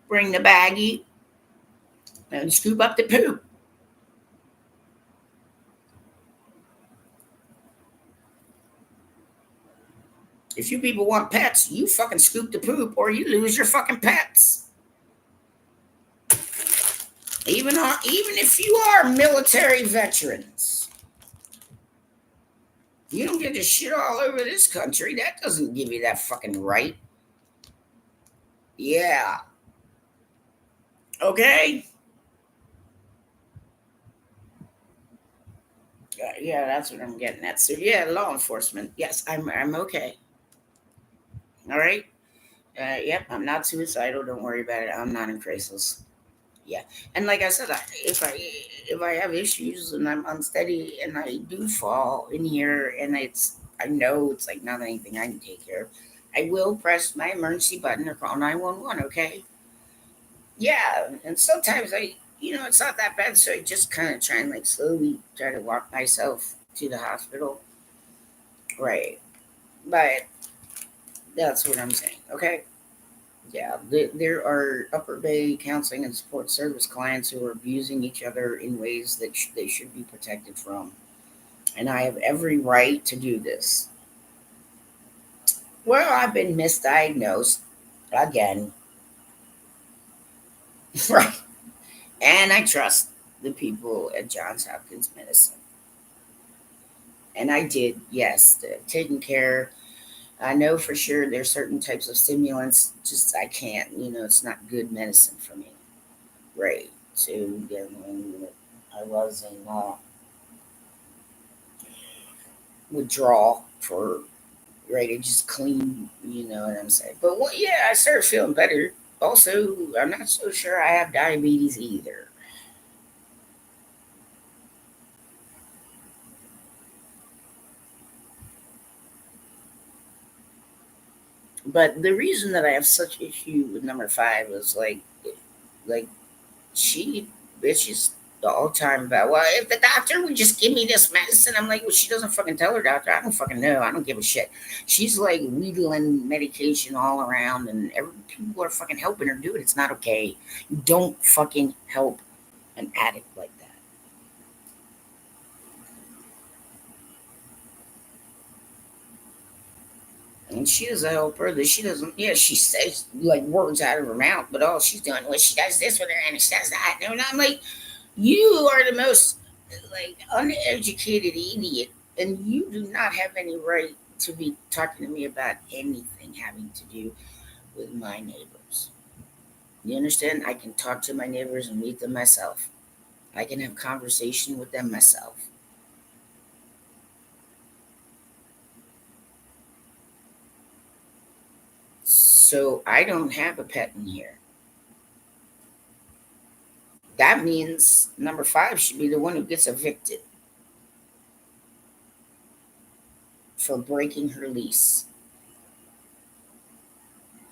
bring the baggie, and scoop up the poop. If you people want pets, you fucking scoop the poop or you lose your fucking pets. Even if you are military veterans, you don't get to shit all over this country. That doesn't give you that fucking right. Yeah. Okay. Yeah, that's what I'm getting at. So yeah, law enforcement. Yes, I'm okay. All right. Yep, I'm not suicidal. Don't worry about it. I'm not in crisis. Yeah, and like I said, if I have issues and I'm unsteady and I do fall in here and I know it's like not anything I can take care of, I will press my emergency button or call 911. Okay. Yeah, and sometimes it's not that bad, so I just kind of try and like slowly try to walk myself to the hospital. Right, but that's what I'm saying. Okay. Yeah, there are Upper Bay counseling and support service clients who are abusing each other in ways that they should be protected from. And I have every right to do this. Well, I've been misdiagnosed again. Right. And I trust the people at Johns Hopkins Medicine. And I did, yes, taking care. I know for sure there's certain types of stimulants, just I can't, it's not good medicine for me. Right. So, yeah, when I was in withdrawal for right, it just clean, you know what I'm saying. But yeah, I started feeling better. Also, I'm not so sure I have diabetes either. But the reason that I have such issue with number five is like she bitches all the time about, well, if the doctor would just give me this medicine, I'm like, well, she doesn't fucking tell her doctor. I don't fucking know. I don't give a shit. She's like wheedling medication all around, and people are fucking helping her do it. It's not okay. You don't fucking help an addict like that. And she doesn't help her. That she doesn't. Yeah, she says like words out of her mouth, but all she's doing was she does this with her and she does that. And I'm like, you are the most like uneducated idiot, and you do not have any right to be talking to me about anything having to do with my neighbors. You understand? I can talk to my neighbors and meet them myself. I can have conversation with them myself. So I don't have a pet in here. That means number five should be the one who gets evicted for breaking her lease.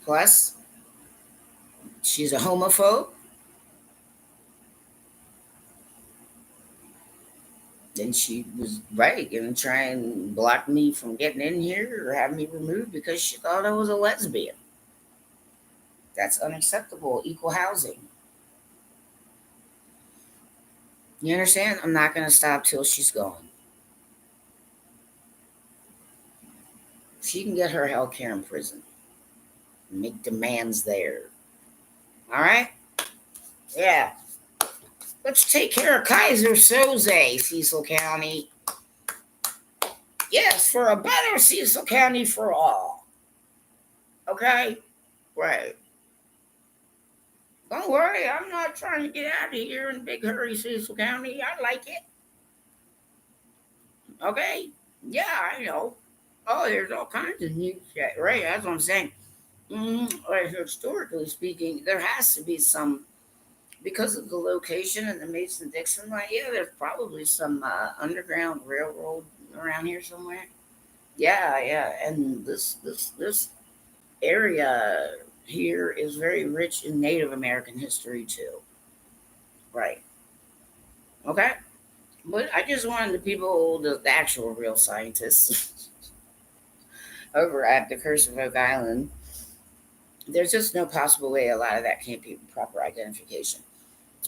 Plus, she's a homophobe. Then she was right gonna try and block me from getting in here or have me removed because she thought I was a lesbian. That's unacceptable. Equal housing. You understand? I'm not gonna stop till she's gone. She can get her health care in prison. Make demands there. All right? Yeah. Let's take care of Kaiser Soze, Cecil County. Yes, for a better Cecil County for all. Okay? Right. Don't worry, I'm not trying to get out of here in a big hurry, Cecil County. I like it. Okay? Yeah, I know. Oh, there's all kinds of new shit. Right, that's what I'm saying. Like historically speaking, there has to be some, because of the location and the Mason Dixon line, yeah, there's probably some underground railroad around here somewhere. Yeah, yeah. And this area here is very rich in Native American history too. Right. Okay. But I just wanted the people, the actual real scientists over at the Curse of Oak Island, there's just no possible way a lot of that can't be proper identification.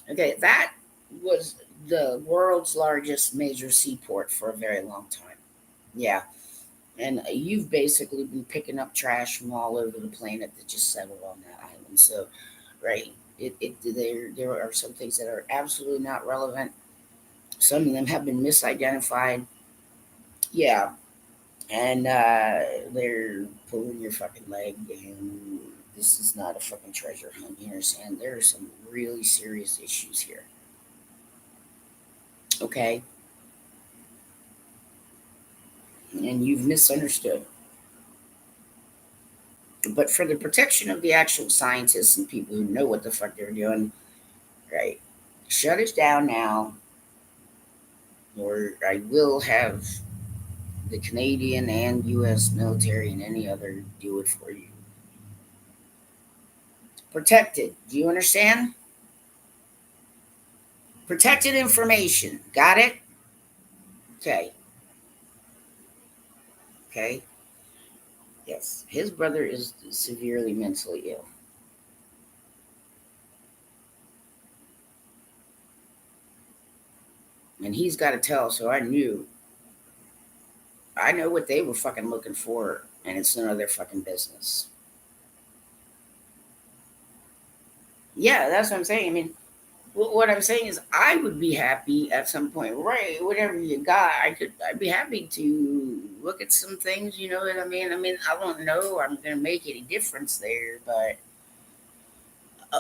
Okay, that was the world's largest major seaport for a very long time. Yeah. And you've basically been picking up trash from all over the planet that just settled on that island. So, right, there are some things that are absolutely not relevant. Some of them have been misidentified. Yeah, and they're pulling your fucking leg, and This is not a fucking treasure hunt. You understand? There are some really serious issues here. Okay? And you've misunderstood. But for the protection of the actual scientists and people who know what the fuck they're doing, right? Shut it down now, or I will have the Canadian and U.S. military and any other do it for you. Protected. Do you understand? Protected information. Got it? Okay. Okay. Yes. His brother is severely mentally ill. And he's got to tell, so I knew. I know what they were fucking looking for, and it's none of their fucking business. Yeah, that's what I'm saying. I mean, what I'm saying is, I would be happy at some point, right? Whatever you got, I'd be happy to look at some things. You know what I mean? I mean, I don't know I'm gonna make any difference there, but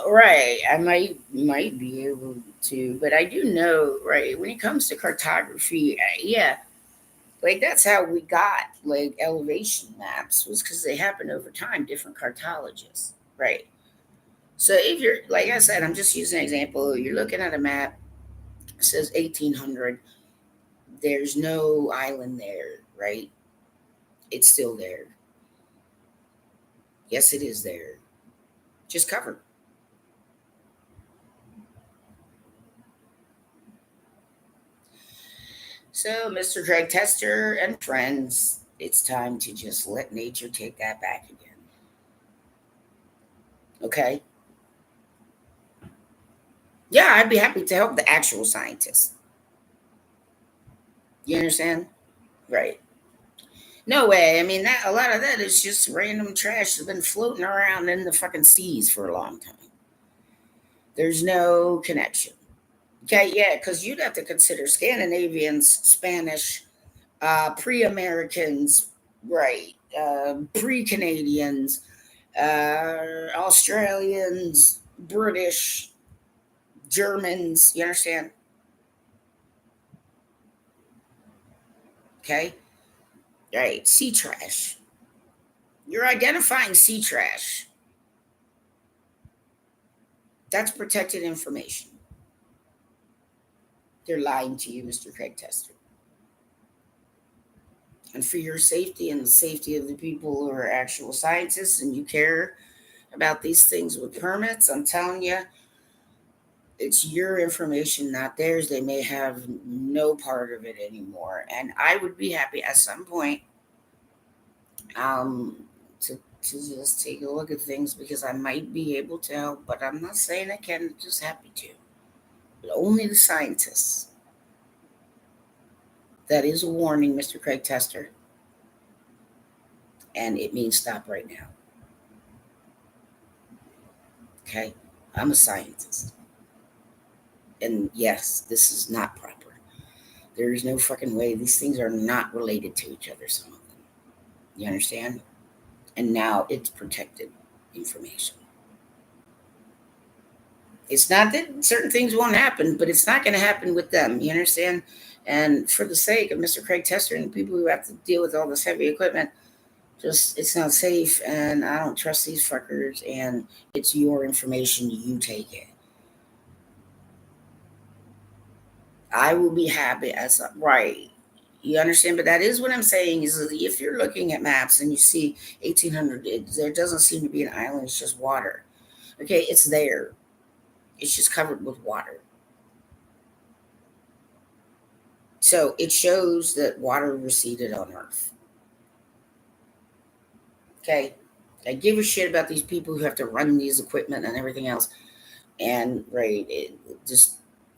right, I might be able to, but I do know, right, when it comes to cartography, yeah, like that's how we got like elevation maps was because they happen over time, different cartologists, right? So if you're, like I said, I'm just using an example. You're looking at a map, it says 1800. There's no island there, right? It's still there. Yes, it is there. Just covered. So, Mr. Craig Tester and friends, it's time to just let nature take that back again. Okay? Yeah, I'd be happy to help the actual scientists. You understand? Right. No way. I mean, that a lot of that is just random trash that's been floating around in the fucking seas for a long time. There's no connection. Okay, yeah, because you'd have to consider Scandinavians, Spanish, pre-Americans, right? Pre-Canadians, Australians, British, Germans. You understand? Okay, right. Sea trash. You're identifying sea trash. That's protected information. They're lying to you, Mr. Craig Tester. And for your safety and the safety of the people who are actual scientists and you care about these things with permits, I'm telling you, it's your information, not theirs. They may have no part of it anymore. And I would be happy at some point um, to just take a look at things because I might be able to help, but I'm not saying I can, just happy to. But only the scientists. That is a warning, Mr. Craig Tester. And it means stop right now. Okay? I'm a scientist. And yes, this is not proper. There is no fucking way. These things are not related to each other, some of them. You understand? And now it's protected information. It's not that certain things won't happen, but it's not going to happen with them. You understand? And for the sake of Mr. Craig Tester and the people who have to deal with all this heavy equipment, just it's not safe, and I don't trust these fuckers. And it's your information. You take it. I will be happy as right. You understand? But that is what I'm saying is that if you're looking at maps and you see 1800, there doesn't seem to be an island. It's just water. Okay, it's there. It's just covered with water. So it shows that water receded on Earth. Okay. I give a shit about these people who have to run these equipment and everything else. And right,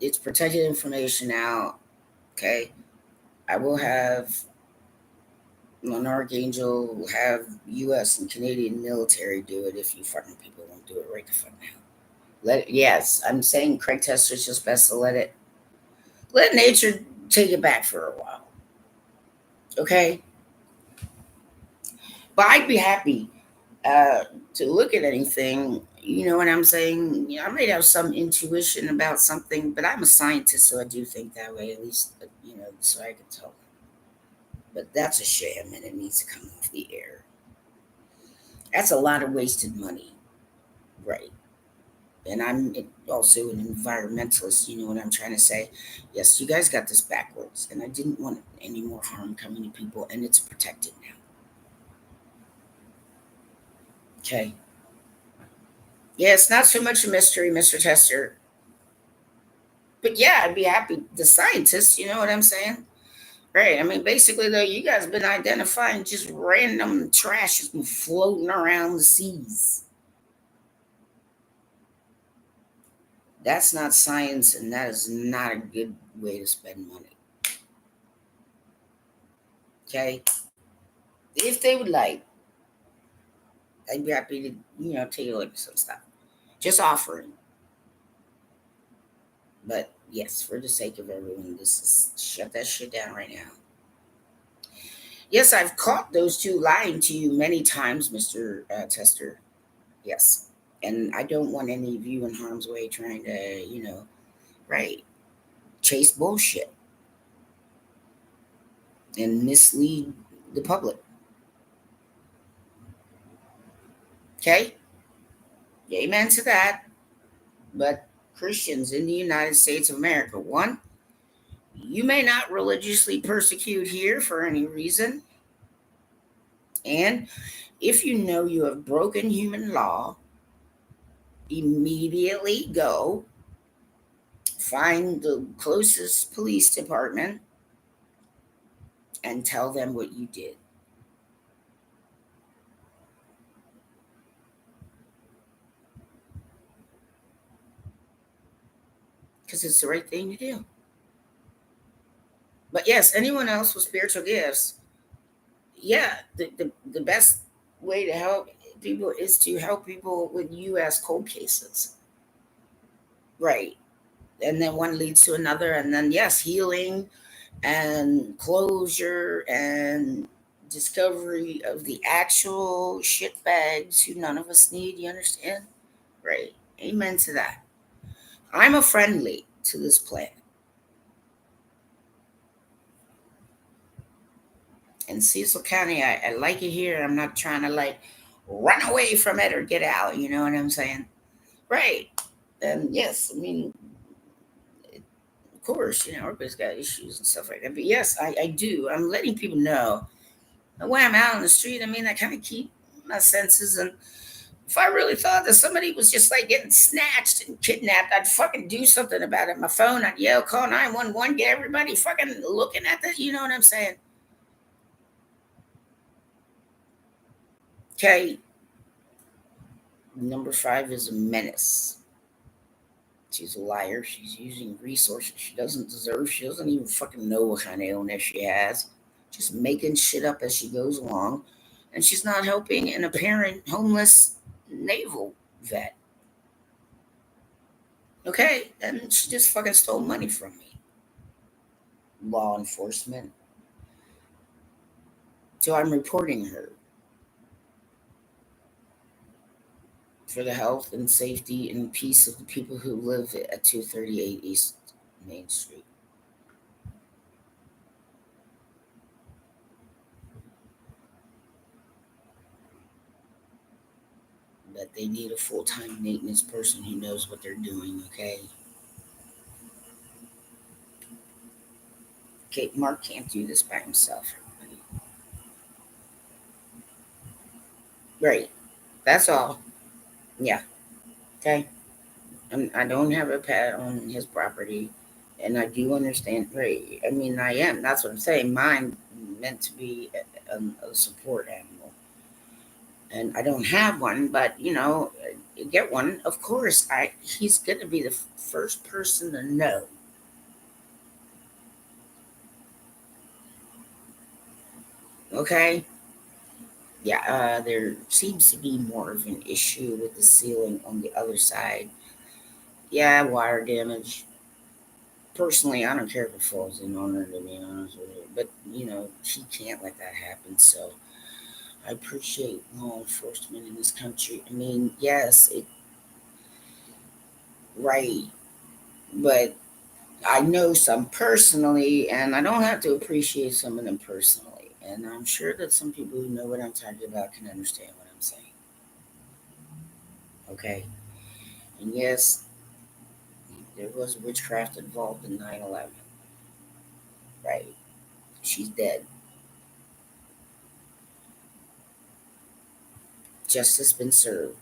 it's protected information now. Okay. I will have an archangel, will have U.S. and Canadian military do it if you fucking people won't do it right the fuck now. Yes, I'm saying Craig Tester's just best to let nature take it back for a while. Okay. But I'd be happy. uh, to look at anything. You know what I'm saying? I might have some intuition about something, but I'm a scientist, so I do think that way, at least, so I can tell. But that's a sham, and it needs to come off the air. That's a lot of wasted money, right? And I'm also an environmentalist. You know what I'm trying to say? Yes, you guys got this backwards, and I didn't want any more harm coming to people, and it's protected now. Okay. Yeah, it's not so much a mystery, Mr. Tester. But yeah, I'd be happy. The scientists, you know what I'm saying? Right. I mean, basically, though, you guys been identifying just random trash that's been floating around the seas. That's not science, and that is not a good way to spend money. Okay. If they would like, I'd be happy to, take a look at some stuff. Just offering. But yes, for the sake of everyone, this is shut that shit down right now. Yes, I've caught those two lying to you many times, Mr. Tester. Yes. And I don't want any of you in harm's way trying to, right, chase bullshit and mislead the public. Okay? Amen to that. But Christians in the United States of America, one, you may not religiously persecute here for any reason. And if you know you have broken human law, immediately go find the closest police department and tell them what you did. Because it's the right thing to do. But yes, anyone else with spiritual gifts, yeah, the best way to help people is to help people with US cold cases. Right. And then one leads to another. And then, yes, healing and closure and discovery of the actual shit bags who none of us need. You understand? Right. Amen to that. I'm a friendly to this plan. In Cecil County, I like it here. I'm not trying to like run away from it or get out. You know what I'm saying? Right. And yes, I mean, of course, everybody's got issues and stuff like that. But yes, I do. I'm letting people know that when I'm out on the street, I mean, I kind of keep my senses. And if I really thought that somebody was just like getting snatched and kidnapped, I'd fucking do something about it. My phone, I'd yell, call 911, get everybody fucking looking at that. You know what I'm saying? Okay. Number five is a menace. She's a liar. She's using resources she doesn't deserve. She doesn't even fucking know what kind of illness she has. Just making shit up as she goes along. And she's not helping an apparent homeless naval vet. Okay? And she just fucking stole money from me. Law enforcement. So I'm reporting her for the health and safety and peace of the people who live at 238 East Main Street. That they need a full time maintenance person who knows what they're doing, okay? Okay, Mark can't do this by himself, everybody. Right. That's all. Yeah. Okay. I don't have a pet on his property, and I do understand. Right. I mean, I am. That's what I'm saying. Mine meant to be a support animal, and I don't have one. But get one. Of course, he's gonna be the first person to know. Okay. Yeah, there seems to be more of an issue with the ceiling on the other side. Yeah, wire damage. Personally, I don't care if it falls in on her, to be honest with you. But, she can't let that happen. So I appreciate law enforcement in this country. I mean, yes, right, but I know some personally, and I don't have to appreciate some of them personally. And I'm sure that some people who know what I'm talking about can understand what I'm saying. Okay, and yes, there was witchcraft involved in 9/11. Right, she's dead. Justice been served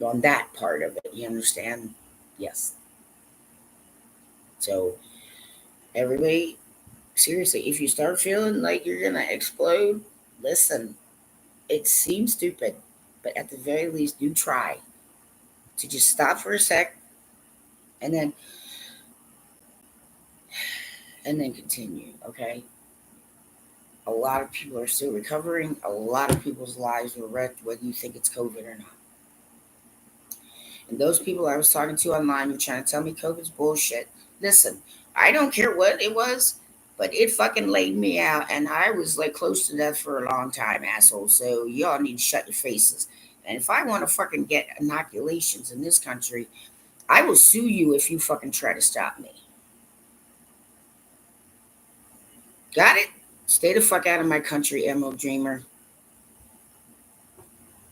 on that part of it. You understand? Yes. So everybody, seriously, if you start feeling like you're gonna explode, listen. It seems stupid, but at the very least, do try to just stop for a sec and then continue. Okay. A lot of people are still recovering. A lot of people's lives were wrecked, whether you think it's COVID or not. And those people I was talking to online who trying to tell me COVID's bullshit. Listen, I don't care what it was, but it fucking laid me out, and I was like close to death for a long time, asshole. So y'all need to shut your faces. And if I want to fucking get inoculations in this country, I will sue you if you fucking try to stop me. Got it? Stay the fuck out of my country, Emerald Dreamer.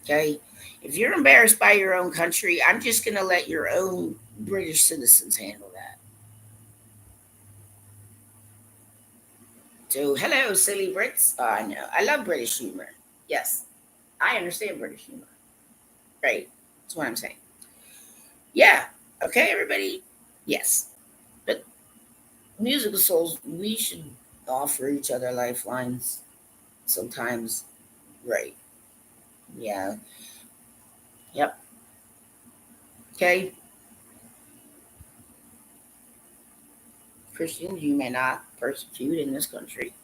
Okay? If you're embarrassed by your own country, I'm just gonna let your own British citizens handle that. So, hello, silly Brits. I know. I love British humor. Yes, I understand British humor. Right. That's what I'm saying. Yeah. Okay, everybody. Yes. But musical souls, we should offer each other lifelines sometimes. Right. Yeah. Yep. Okay. Christians, you may not persecute in this country.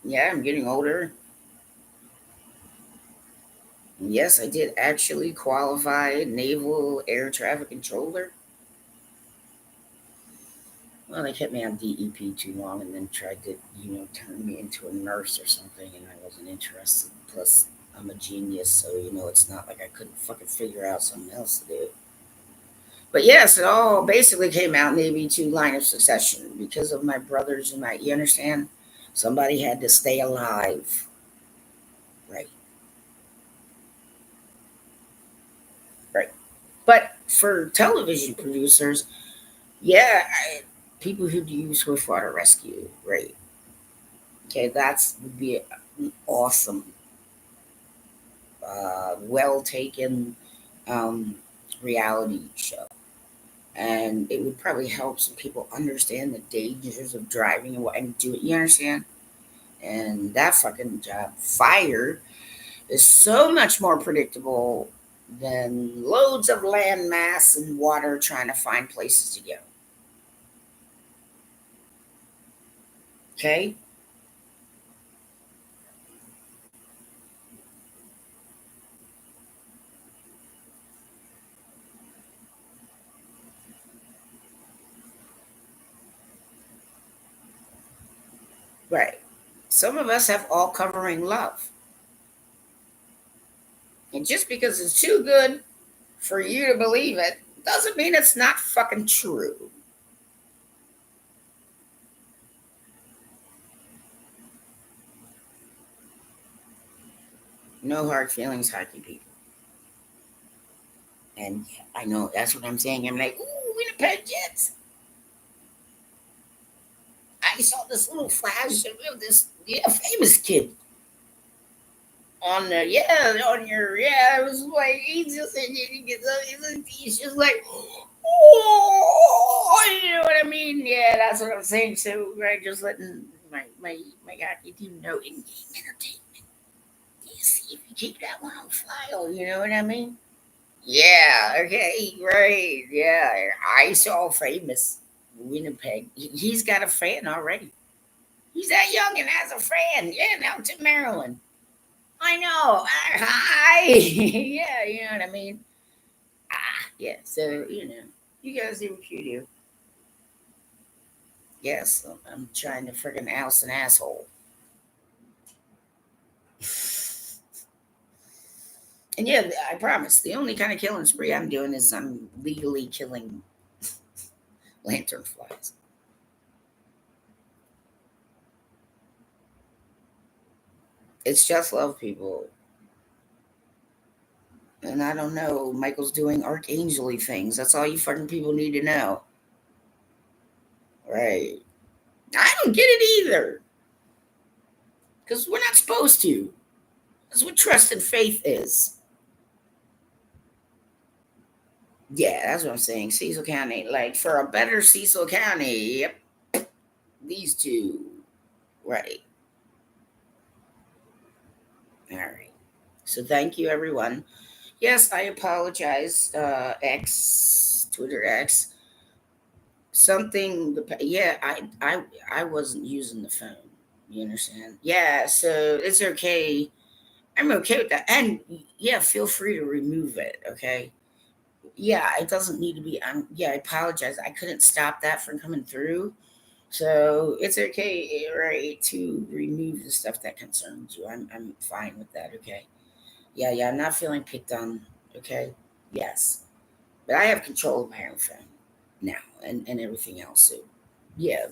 Yeah, I'm getting older. Yes, I did actually qualify naval air traffic controller. Well, they kept me on DEP too long and then tried to, turn me into a nurse or something, and I wasn't interested. Plus, I'm a genius, so, it's not like I couldn't fucking figure out something else to do. But yes, it all basically came out Navy 2 line of succession because of my brothers and you understand? Somebody had to stay alive. Right, right. But for television producers, yeah, people who do swiftwater rescue, right? Okay, that's would be an awesome, well taken um, reality show, and it would probably help some people understand the dangers of driving and do it. You understand? And that fucking job, fire, is so much more predictable than loads of land mass and water trying to find places to go. Okay, right. Some of us have all covering love. And just because it's too good for you to believe it doesn't mean it's not fucking true. No hard feelings, hockey people. And yeah, I know that's what I'm saying. I'm like, ooh, Winnipeg Jets. I saw this little flash of this famous kid on the on your it was like he gets up, he's just like oh, you know what I mean? Yeah, that's what I'm saying. So right, just letting my hockey team know in game entertainment. You see if you keep that one on file, you know what I mean? Yeah, okay, right. Yeah, I saw famous Winnipeg. He's got a fan already. He's that young and has a fan. Yeah, now to Maryland. I know. Hi. Yeah, you know what I mean? Yeah, so, you guys do what you do. Yes, I'm trying to friggin' oust an asshole. And yeah, I promise. The only kind of killing spree I'm doing is I'm legally killing lantern flies. It's just love, people. And I don't know. Michael's doing archangely things. That's all you fucking people need to know. Right. I don't get it either. Because we're not supposed to. That's what trust and faith is. Yeah, that's what I'm saying. Cecil County. Like, for a better Cecil County, yep, these two. Right. All right. So thank you, everyone. Yes, I apologize. X, Twitter X. Something, yeah, I wasn't using the phone. You understand? Yeah, so it's okay. I'm okay with that. And yeah, feel free to remove it. Okay. Yeah, it doesn't need to be. Yeah, I apologize. I couldn't stop that from coming through. So it's okay, right, to remove the stuff that concerns you. I'm fine with that. Okay. Yeah, I'm not feeling picked on. Okay. Yes. But I have control of my own phone now and everything else. So yeah.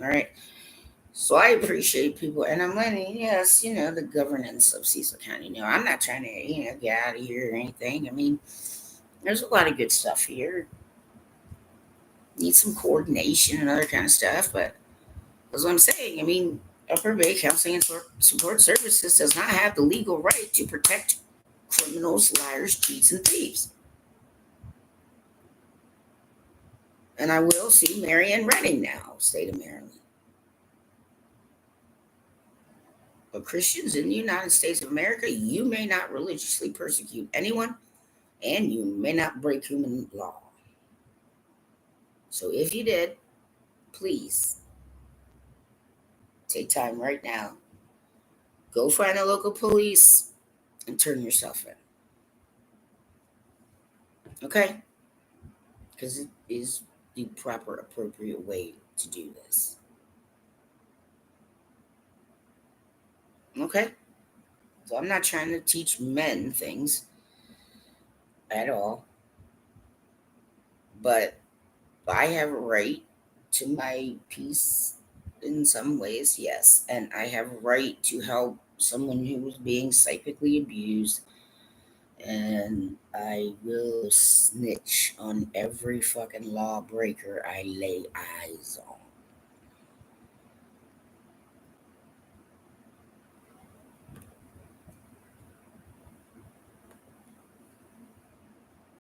All right. So I appreciate people, and I'm letting, yes, the governance of Cecil County. I'm not trying to, get out of here or anything. I mean, there's a lot of good stuff here. Need some coordination and other kind of stuff, but that's what I'm saying. I mean, Upper Bay Counseling and Support Services does not have the legal right to protect criminals, liars, cheats, and thieves. And I will see Marianne Redding now, state of Maryland. But Christians in the United States of America, you may not religiously persecute anyone, and you may not break human law. So if you did, please take time right now. Go find a local police and turn yourself in. Okay? Because it is the proper, appropriate way to do this. Okay? So I'm not trying to teach men things at all, but I have a right to my peace in some ways, yes. And I have a right to help someone who was being psychically abused. And I will snitch on every fucking lawbreaker I lay eyes on.